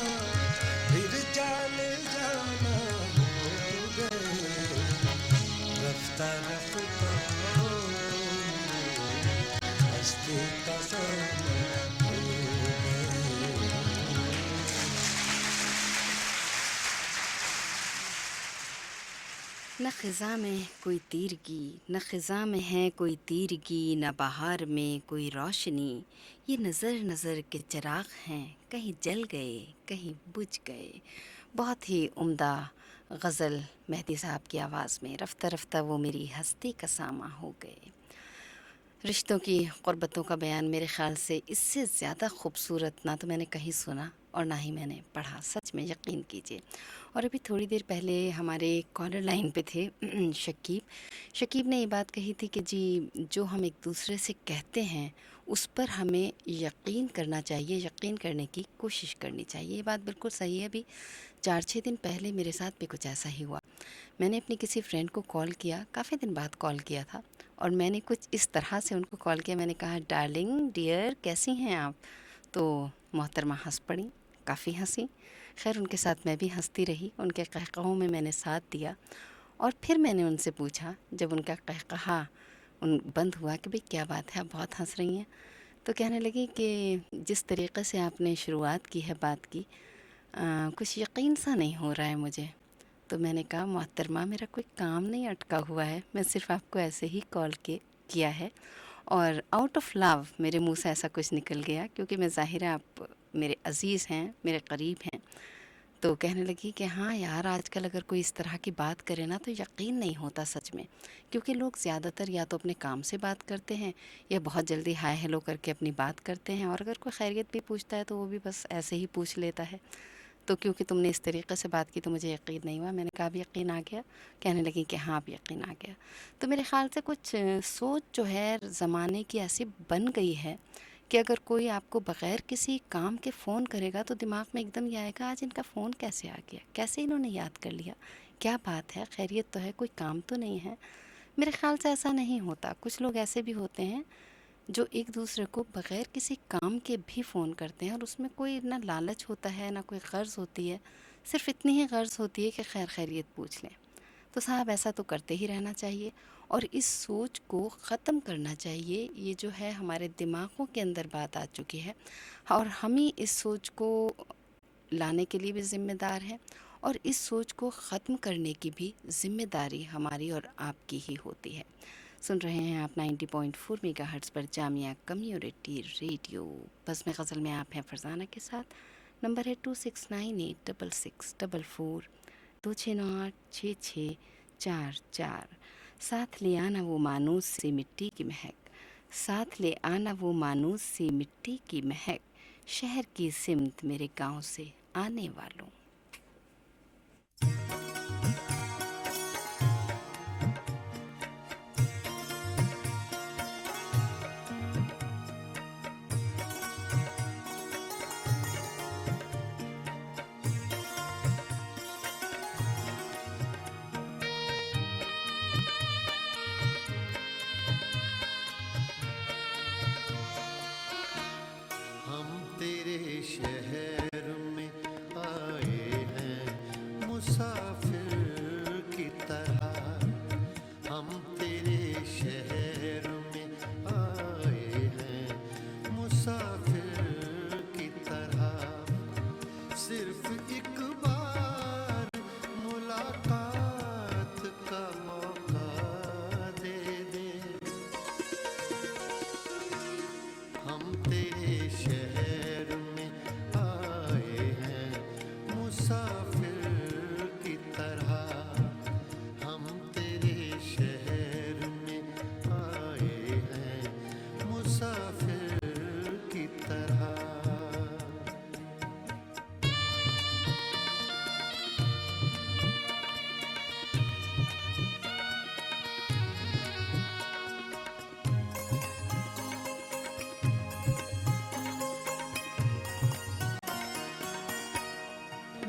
न ख़िज़ा में कोई तीरगी, न ख़िज़ा में है कोई तीरगी, न बहार में कोई रोशनी। ये नज़र नज़र के चिराग हैं, कहीं जल गए कहीं बुझ गए। बहुत ही उम्दा गज़ल मेहदी साहब की आवाज़ में। रफ्ता रफ्ता वो मेरी हस्ती का सामा हो गए। रिश्तों की क़ुर्बतों का बयान मेरे ख़्याल से इससे ज़्यादा खूबसूरत ना तो मैंने कहीं सुना और ना ही मैंने पढ़ा, सच में यकीन कीजिए। और अभी थोड़ी देर पहले हमारे कॉलर लाइन पे थे शकीब ने ये बात कही थी कि जी जो हम एक दूसरे से कहते हैं उस पर हमें यकीन करना चाहिए, यकीन करने की कोशिश करनी चाहिए। ये बात बिल्कुल सही है। अभी 4-6 दिन पहले मेरे साथ भी कुछ ऐसा ही हुआ। मैंने अपनी किसी फ्रेंड को कॉल किया, काफ़ी दिन बाद कॉल किया था, और मैंने कुछ इस तरह से उनको कॉल किया, मैंने कहा डार्लिंग डियर कैसी हैं आप? तो मोहतरमा हंस पड़ी, काफ़ी हंसी। खैर उनके साथ मैं भी हंसती रही, उनके कहकहों में मैंने साथ दिया। और फिर मैंने उनसे पूछा, जब उनका कहकहा बंद हुआ कि भाई क्या बात है, आप बहुत हंस रही हैं, तो कहने लगी कि जिस तरीक़े से आपने शुरुआत की है बात की, कुछ यकीन सा नहीं हो रहा है मुझे। तो मैंने कहा मोहतरमा मेरा कोई काम नहीं अटका हुआ है, मैं सिर्फ़ आपको ऐसे ही कॉल किया है और आउट ऑफ लव मेरे मुंह से ऐसा कुछ निकल गया, क्योंकि मैं ज़ाहिर है आप मेरे अज़ीज़ हैं, मेरे करीब हैं। तो कहने लगी कि हाँ यार, आजकल अगर कोई इस तरह की बात करे ना तो यकीन नहीं होता सच में, क्योंकि लोग ज़्यादातर या तो अपने काम से बात करते हैं या बहुत जल्दी हाय हेलो करके अपनी बात करते हैं, और अगर कोई खैरियत भी पूछता है तो वो भी बस ऐसे ही पूछ लेता है। तो क्योंकि तुमने इस तरीक़े से बात की तो मुझे यकीन नहीं हुआ। मैंने कहा अब यकीन आ गया? कहने लगी कि हाँ अब यकीन आ गया। तो मेरे ख़्याल से कुछ सोच जो है ज़माने की ऐसी बन गई है कि अगर कोई आपको बग़ैर किसी काम के फ़ोन करेगा तो दिमाग में एकदम ये आएगा आज इनका फ़ोन कैसे आ गया, कैसे इन्होंने याद कर लिया, क्या बात है, खैरियत तो है, कोई काम तो नहीं है। मेरे ख़्याल से ऐसा नहीं होता। कुछ लोग ऐसे भी होते हैं जो एक दूसरे को बग़ैर किसी काम के भी फ़ोन करते हैं, और उसमें कोई ना लालच होता है ना कोई गर्ज़ होती है, सिर्फ़ इतनी ही गर्ज़ होती है कि खैर खैरियत पूछ लें। तो साहब ऐसा तो करते ही रहना चाहिए और इस सोच को ख़त्म करना चाहिए। ये जो है हमारे दिमागों के अंदर बात आ चुकी है और हम ही इस सोच को लाने के लिए भी ज़िम्मेदार हैं, और इस सोच को ख़त्म करने की भी ज़िम्मेदारी हमारी और आपकी ही होती है। सुन रहे हैं आप 90.4 मेगाहर्ट्ज़ पर जामिया कम्युनिटी रेडियो। बस में गज़ल में आप हैं फरजाना के साथ। नंबर है 26986644 2698644। साथ ले आना वो मानूस सी मिट्टी की महक, साथ ले आना वो मानूस सी मिट्टी की महक, शहर की सिमत मेरे गांव से आने वालों। हम तेरे शहर में आए हैं मुसाफिर की तरह, हम तेरे शहर में आए हैं मुसाफिर की तरह, सिर्फ एक बार मुलाकात का मौका दे दे। हम तेरे शहर में आए हैं मुसाफिर की तरह, हम तेरे शहर में आए हैं मुसाफिर की तरह।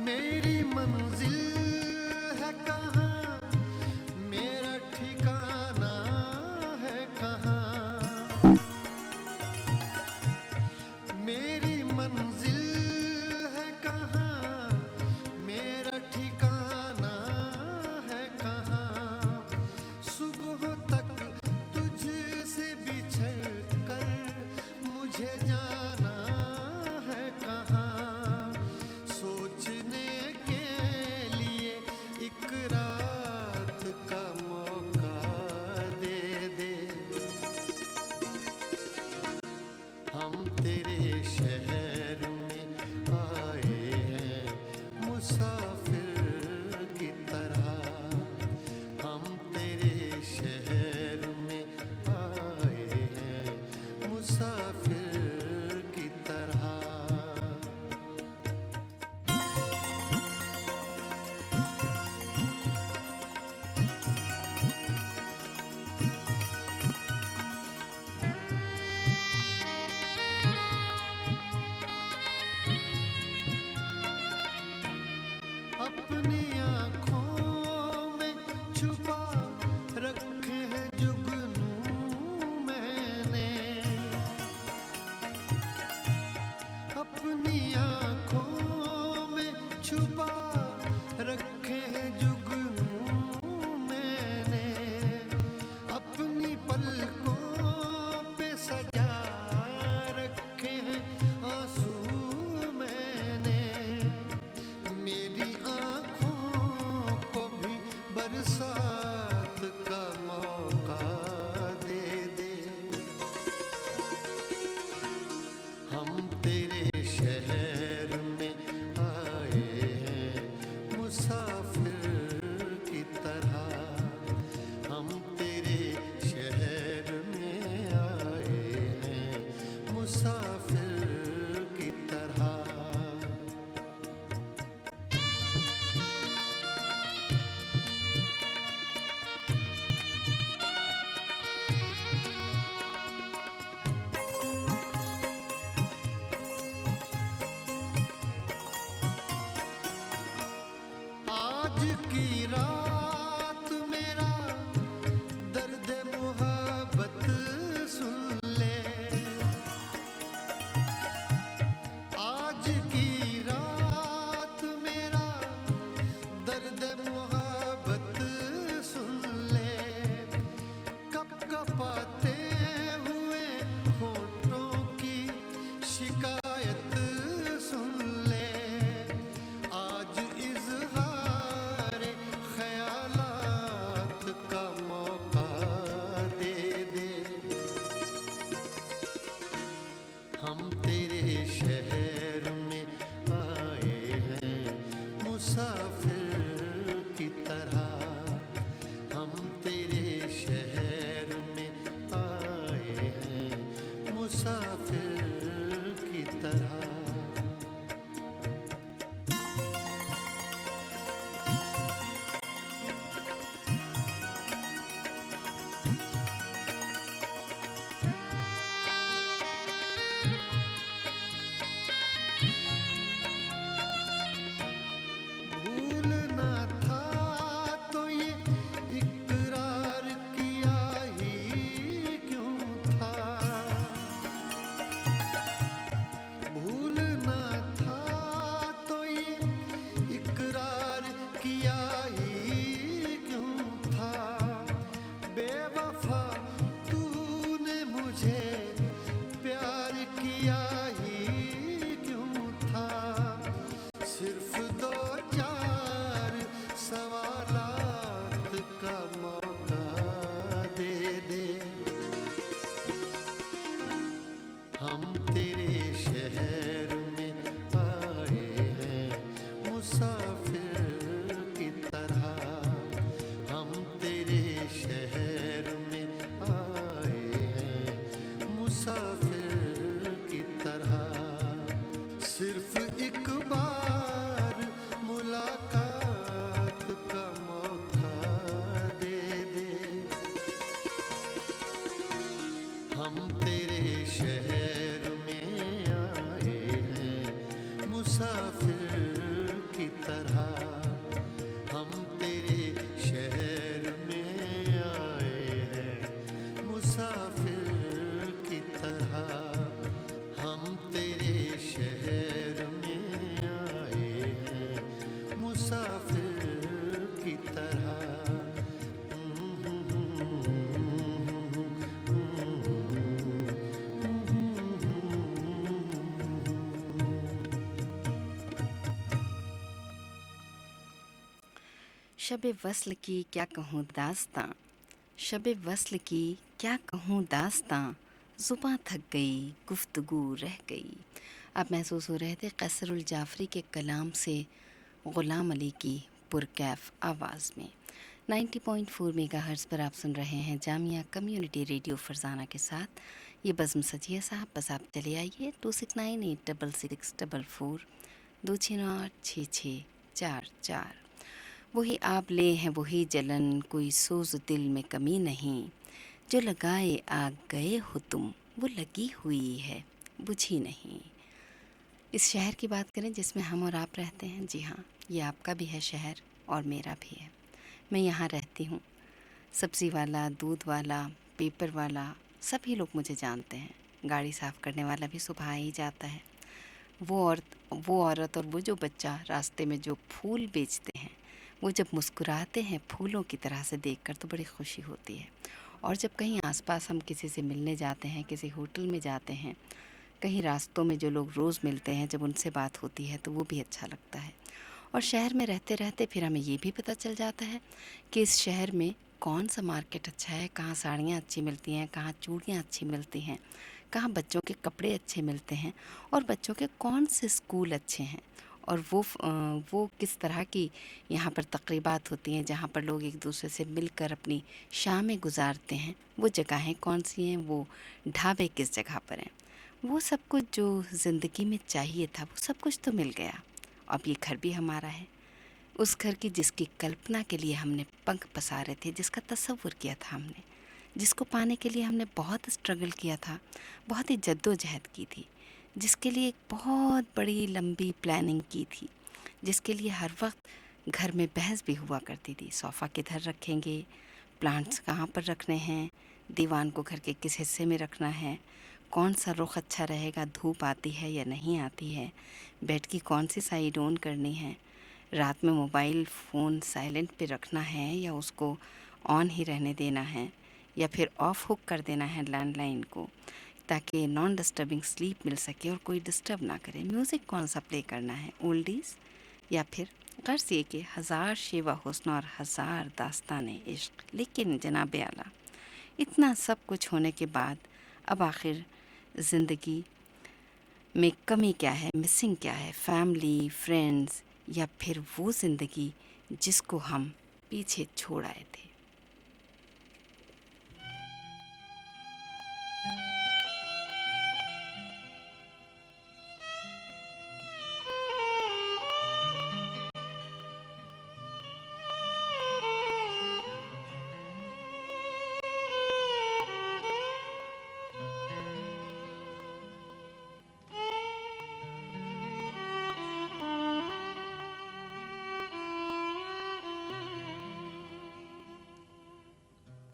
मेरी मंजिल है कहाँ, मेरा ठिकाना है कहाँ, मेरी मंजिल है कहाँ, मेरा ठिकाना है कहाँ, सुबह तक तुझसे बिछड़ कर मुझे जाना है कहाँ, सोचने के शहर में आए हैं मुसाफिर की तरह। हम तेरे शहर में आए हैं मुसाफिर की तरह। हम तेरे शहर में आए हैं मुसाफिर की तरह। शब वस्ल की क्या कहूँ दास्तां, शब वस्ल की क्या कहूँ दास्तां, ज़ुबां थक गई गुफ्तगू रह गई। अब महसूस हो रहे थे क़सरुल जाफ़री के कलाम से ग़ुलाम अली की पुरकैफ आवाज़ में। 90.4 मेगाहर्ट्ज़ पर आप सुन रहे हैं जामिया कम्युनिटी रेडियो फ़रज़ाना के साथ। ये बज़्म सजी है साहब, बस आप चले आइए 26986644 2698644। वही आप ले हैं वही जलन, कोई सोज़ दिल में कमी नहीं, जो लगाए आग गए हो तुम, वो लगी हुई है बुझी नहीं। इस शहर की बात करें जिसमें हम और आप रहते हैं, जी हाँ, ये आपका भी है शहर और मेरा भी है। मैं यहाँ रहती हूँ। सब्ज़ी वाला, दूध वाला, पेपर वाला, सभी लोग मुझे जानते हैं। गाड़ी साफ़ करने वाला भी सुबह आ ही जाता है। वो औरत और वो जो बच्चा रास्ते में जो फूल बेचते हैं, वो जब मुस्कुराते हैं फूलों की तरह से देखकर तो बड़ी खुशी होती है। और जब कहीं आसपास हम किसी से मिलने जाते हैं, किसी होटल में जाते हैं, कहीं रास्तों में जो लोग रोज़ मिलते हैं, जब उनसे बात होती है तो वो भी अच्छा लगता है। और शहर में रहते रहते फिर हमें ये भी पता चल जाता है कि इस शहर में कौन सा मार्केट अच्छा है, कहाँ साड़ियाँ अच्छी मिलती हैं, कहाँ चूड़ियाँ अच्छी मिलती हैं, कहाँ बच्चों के कपड़े अच्छे मिलते हैं और बच्चों के कौन से स्कूल अच्छे हैं। और वो किस तरह की यहाँ पर तक़रीबात होती हैं जहाँ पर लोग एक दूसरे से मिलकर अपनी शामें गुजारते हैं। वो जगहें कौन सी हैं, वो ढाबे किस जगह पर हैं। वो सब कुछ जो ज़िंदगी में चाहिए था वो सब कुछ तो मिल गया। अब ये घर भी हमारा है, उस घर की जिसकी कल्पना के लिए हमने पंख पसारे थे, जिसका तसव्वुर किया था हमने, जिसको पाने के लिए हमने बहुत स्ट्रगल किया था, बहुत ही जद्दोजहद की थी, जिसके लिए एक बहुत बड़ी लंबी प्लानिंग की थी, जिसके लिए हर वक्त घर में बहस भी हुआ करती थी। सोफ़ा किधर रखेंगे, प्लांट्स कहाँ पर रखने हैं, दीवान को घर के किस हिस्से में रखना है, कौन सा रुख अच्छा रहेगा, धूप आती है या नहीं आती है, बेड की कौन सी साइड ऑन करनी है, रात में मोबाइल फ़ोन साइलेंट पे रखना है या उसको ऑन ही रहने देना है, या फिर ऑफ़ हुक कर देना है लैंडलाइन को, ताकि नॉन डिस्टर्बिंग स्लीप मिल सके और कोई डिस्टर्ब ना करे। म्यूज़िक कौन सा प्ले करना है, ओल्डीज़ या फिर गर्ज ये कि हज़ार शेवा हुस्न और हज़ार दास्ताने इश्क। लेकिन जनाब आला, इतना सब कुछ होने के बाद अब आखिर ज़िंदगी में कमी क्या है, मिसिंग क्या है, फैमिली, फ्रेंड्स, या फिर वो ज़िंदगी जिसको हम पीछे छोड़ आए थे।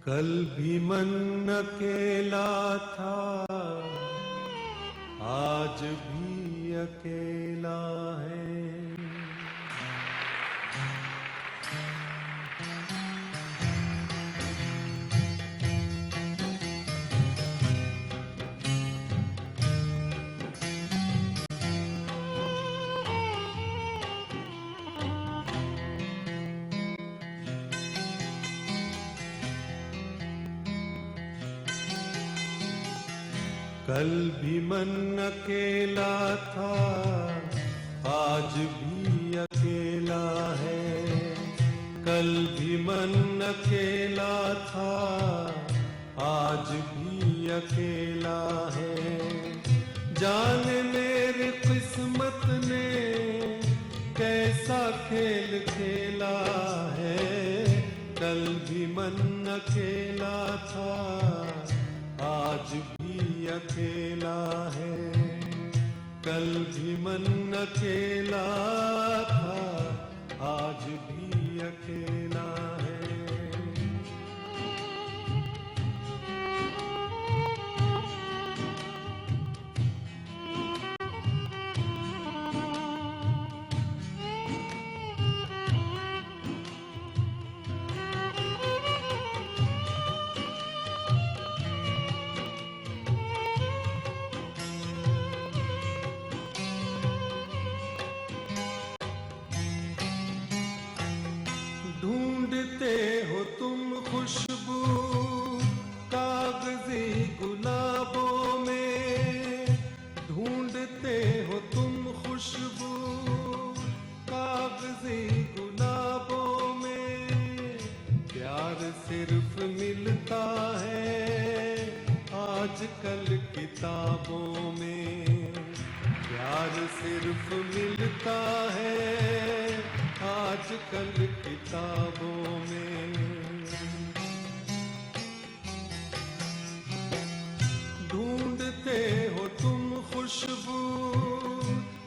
कल भी मन अकेला था, आज भी अकेला है। कल भी मन अकेला था, आज भी अकेला है। कल भी मन अकेला था, आज भी अकेला है। जाने मेरी किस्मत ने कैसा खेल खेला है। कल भी मन अकेला था, आज भी अकेला है, कल भी मन अकेला था, आज भी अकेला है। ढूंढते हो तुम खुशबू कागजी गुलाबों में, ढूंढते हो तुम खुशबू कागजी गुलाबों में। प्यार सिर्फ मिलता है आजकल किताबों में, प्यार सिर्फ मिलता है आजकल किताबों में। ढूंढते हो तुम खुशबू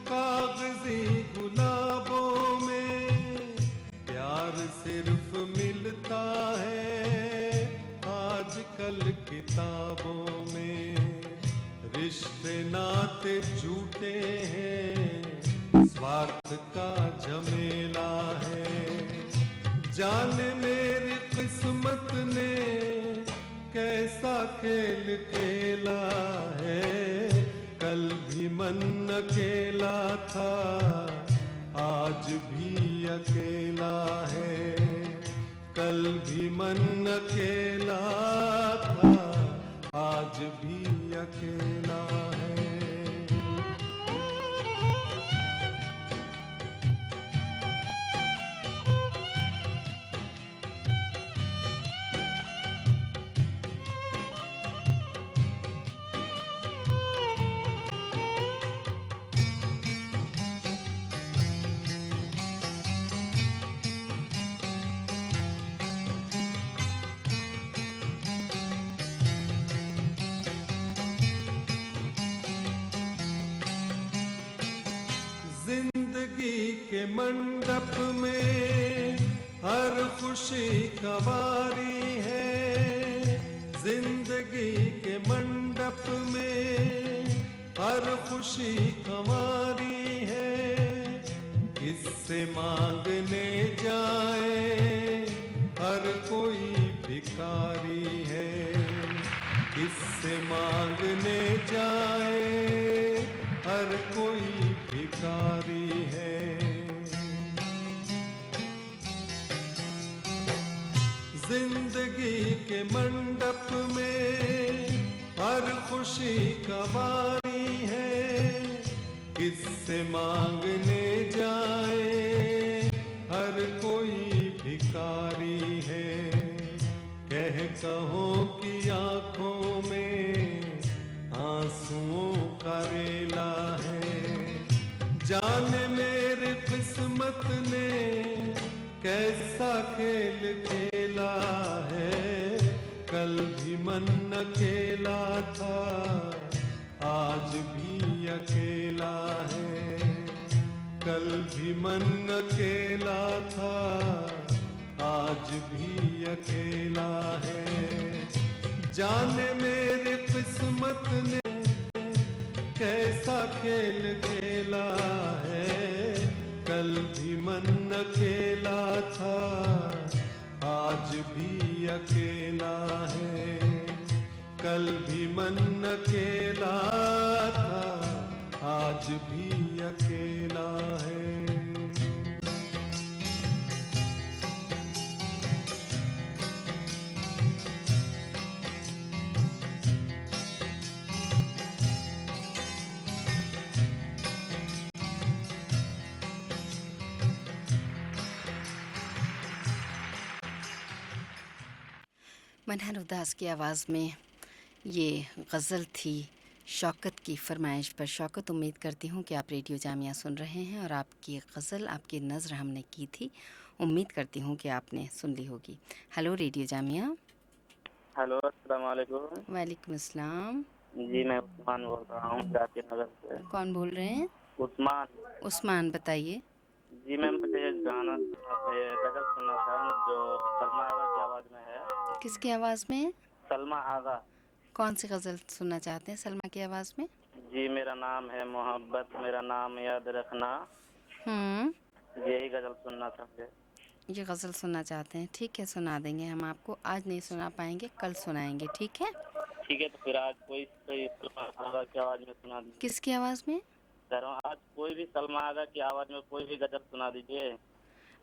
कागजी गुलाबों में, प्यार सिर्फ मिलता है आजकल किताबों में। रिश्ते नाते झूठे हैं, स्वार्थ का झमेला है, जाने मेरी किस्मत ने कैसा खेल खेला है। कल भी मन अकेला था, आज भी अकेला है, कल भी मन अकेला था, आज भी अकेला है। जिंदगी के मंडप में हर खुशी कवारी है, जिंदगी के मंडप में हर खुशी कवारी है। किससे मांगने जाए हर कोई भिखारी है, किससे मांगने जाए हर कोई भिखारी है। जिंदगी के मंडप में हर खुशी कवारी है, किससे मांगने जाए हर कोई भिखारी है। कहो कि आंखों में आंसुओं का रेला है, जाने मेरे किस्मत ने कैसा खेल खेला है। कल भी मन अकेला था, आज भी अकेला है, कल भी मन अकेला था, आज भी अकेला है। जाने मेरे किस्मत ने कैसा खेल खेला है। कल भी मन अकेला था, आज भी अकेला है, कल भी मन अकेला था, आज भी अकेला है। मनहर उदास की आवाज़ में ये गज़ल थी शौकत की फरमाइश पर। शौकत, उम्मीद करती हूँ कि आप रेडियो जामिया सुन रहे हैं और आपकी गज़ल, आपकी नज़र हमने की थी, उम्मीद करती हूँ कि आपने सुन ली होगी। Hello radio Jamia. हेलो, अस्सलाम वालेकुम। वालेकुम अस्सलाम। जी मैं उस्मान बोल रहा हूँ जाकिर नगर से। कौन बोल रहे हैं? उस्मान। उस्मान, बताइए। जी मैम, मुझे गाना गजल सुनना था जो सलमा आगा की आवाज़ में है। किसकी आवाज़ में? सलमा आगा। कौन सी गज़ल सुनना चाहते हैं सलमा की आवाज़ में? जी मेरा नाम है मोहब्बत, मेरा नाम याद रखना, यही गजल सुनना था मुझे। ये गज़ल सुनना चाहते हैं, ठीक है, सुना देंगे हम आपको। आज नहीं सुना पाएंगे, कल सुनाएंगे, ठीक है? ठीक है, तो फिर आज कोई सलमा आगा की आवाज़ में सुना दीजिए। किसकी आवाज़ में? सर आज कोई भी सलमा आगा की आवाज़ में कोई भी गजल सुना दीजिए।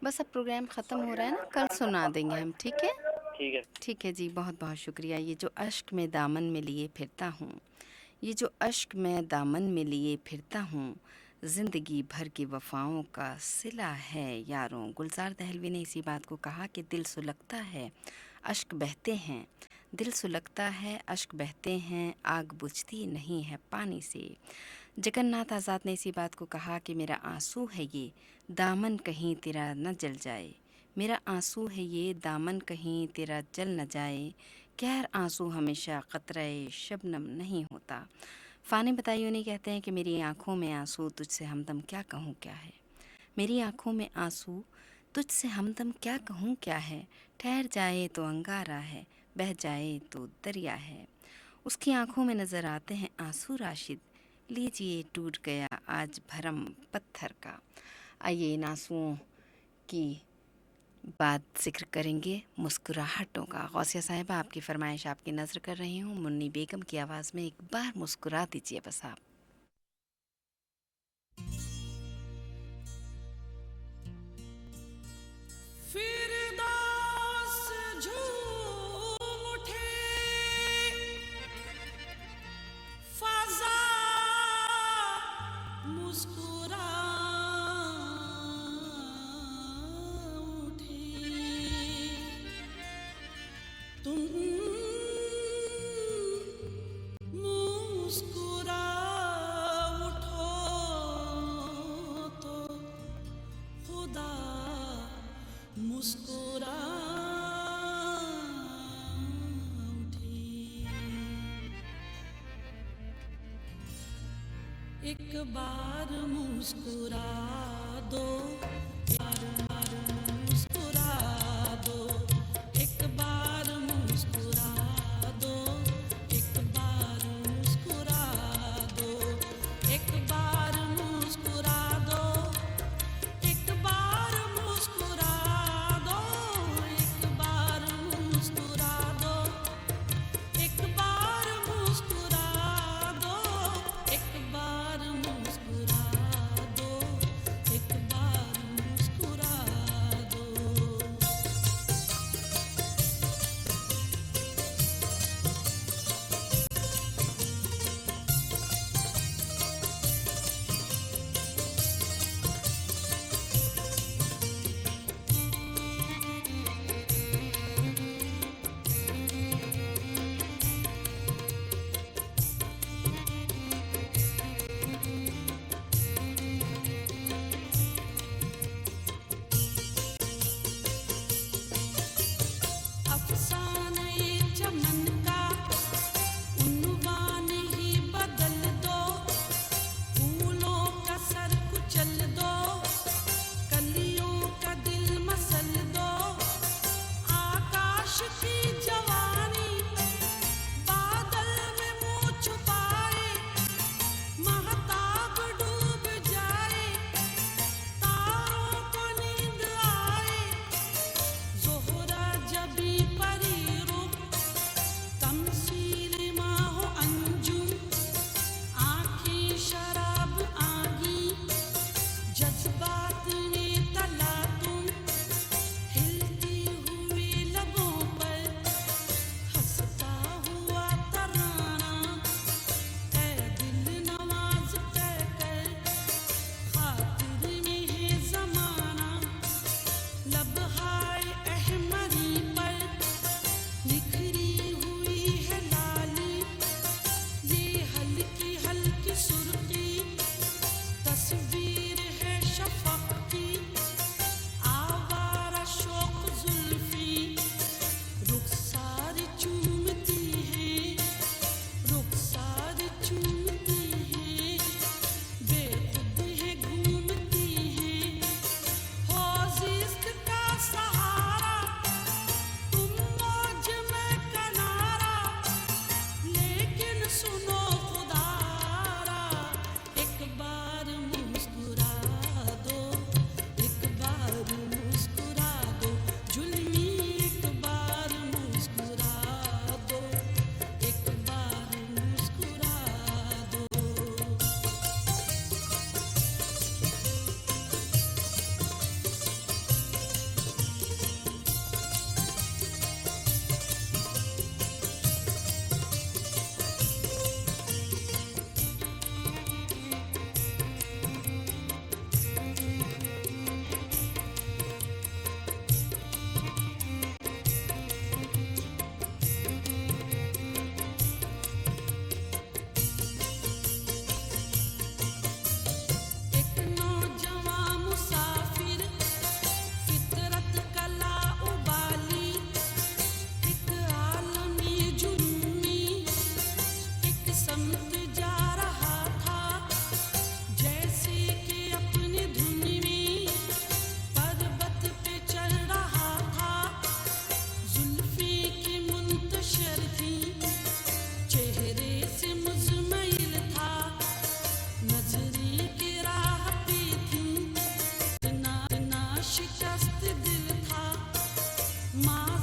बस अब प्रोग्राम ख़त्म हो रहा है ना, कल सुना देंगे हम, ठीक है? ठीक है। ठीक है जी, बहुत बहुत शुक्रिया। ये जो अश्क में दामन में लिए फिरता हूँ, ये जो अश्क में दामन में लिए फिरता हूँ, ज़िंदगी भर की वफ़ाओं का सिला है यारों। गुलजार दहलवी ने इसी बात को कहा कि दिल सुलगता है, अश्क बहते हैं, दिल सुलगता है, अश्क बहते हैं, आग बुझती नहीं है पानी से। जगन्नाथ आज़ाद ने इसी बात को कहा कि मेरा आंसू है ये, दामन कहीं तेरा न जल जाए, मेरा आंसू है ये, दामन कहीं तेरा जल न जाए, कहर आंसू हमेशा क़तरे शबनम नहीं होता। फ़ानी बताइयों ने कहते हैं कि मेरी आँखों में आंसू, तुझसे हमदम क्या कहूँ क्या है, मेरी आँखों में आंसू, तुझसे हमदम क्या कहूँ क्या है, ठहर जाए तो अंगारा है, बह जाए तो दरिया है। उसकी आँखों में नज़र आते हैं आंसू राशिद, लीजिए टूट गया आज भरम पत्थर का। आइए इन आंसुओं की बात जिक्र करेंगे मुस्कुराहटों का। गौसिया साहिबा, आपकी फरमाइश आपकी नज़र कर रही हूँ। मुन्नी बेगम की आवाज़ में एक बार मुस्कुरा दीजिए बस आप। एक बार मुस्कुरा दो, बार बार मुस्कुरा दो, एक बार मुस्कुरा दो, एक बार मुस्कुरा दो, एक बार मुस्कुरा दो, एक बार मुस्कुरा दो, एक बार मुस्कुरा दो, एक बार मुस्कुरा दो, एक बार मुस्कुरा दो, एक बार मुस्कुरा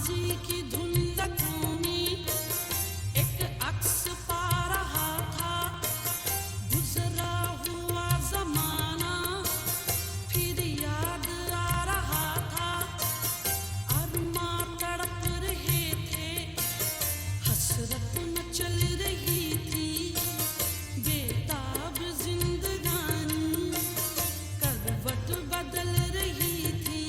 माजी की धुन लगूंगी एक अक्स पा रहा था गुजरा हुआ जमाना फिर याद आ रहा था अरमा तड़प रहे थे हसरत मचल रही थी बेताब जिंदगानी करवट बदल रही थी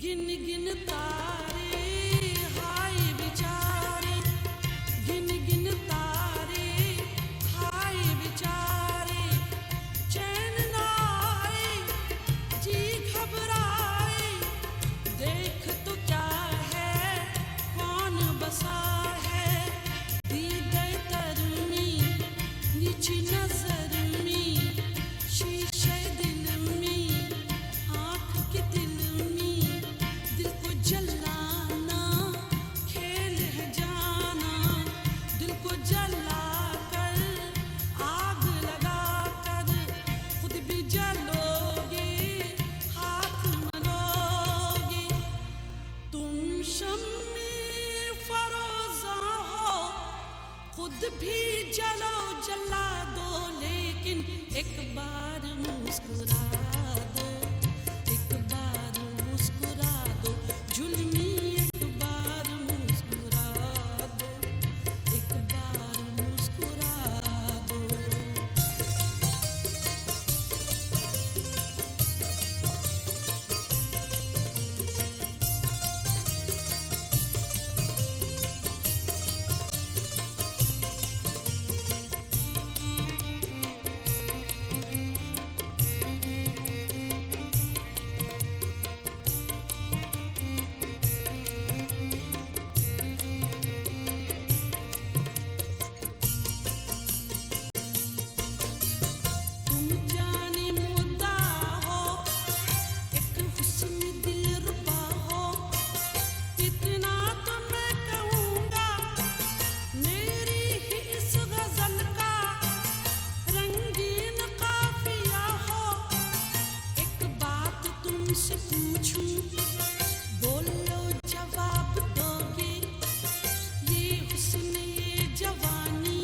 गिन गिन तारे हाय बेचारे गिन गिन तारे हाय बेचारे चैन ना आए जी घबराए देख तो क्या है कौन बसा है दी गए तरमी नीची नजर में शीशे दिल में आँख के दिल में दिल को जलाना खेल है जाना दिल को जला कर आग लगा कर खुद भी जलोगे हाथ मलोगे तुम शम्मे फरोजा हो खुद भी जलो जला दो लेकिन एक बार मुस्कुरा दो एक बार मुस्कुरा दो जुल्मी एक बार मुस्कुरा दो एक बार मुस्कुरा दो तुम जाने मुद्दा हो एक हुस्न दिलरुबा हो इतना तो मैं कहूँगा मेरी ही इस गजल का रंगीन काफिया हो एक बात तुमसे पूछूं बोलो जवाब दोगे ये हुस्न ये जवानी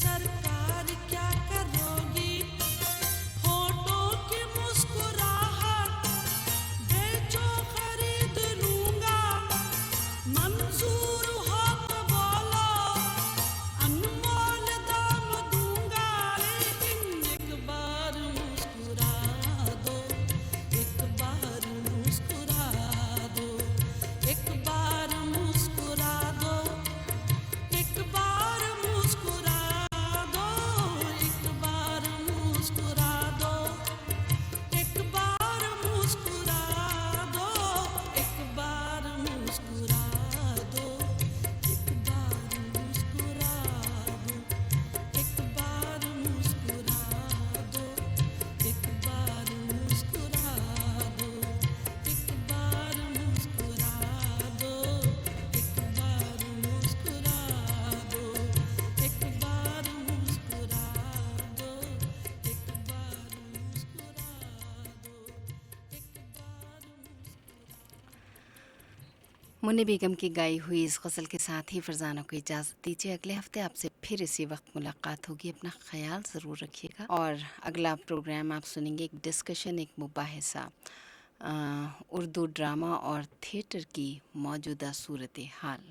सरकार क्या करोगी होठों की मुस्कुराहट बेचो खरीद लूंगा मंजूर हो तो बोलो अनमोल दाम दूंगा लेकिन एक बार मुस्कुरा दो एक बार मुस्कुरा दो एक बार मुस्कुरा दो एक बार मुस्कुरा दो एक बार मुस्कुरा दो एक बार मुस्कुरा दो एक बार मुस्कुरा दो एक बार मुस्कुरा दो एक बार मुस्कुरा दो एक बार मुस्कुरा दो एक बार मुस्कुरा दो एक बार मुस्कुरा दो एक बार मुस्कुरा दो एक बार मुस्कुरा मुन्नी बेगम की गाई हुई इस गज़ल के साथ ही फरजाना को इजाज़त दीजिए। अगले हफ्ते आपसे फिर इसी वक्त मुलाकात होगी। अपना ख्याल ज़रूर रखिएगा। और अगला प्रोग्राम आप सुनेंगे एक डिस्कशन, एक मुबाहिसा उर्दू ड्रामा और थिएटर की मौजूदा सूरत हाल।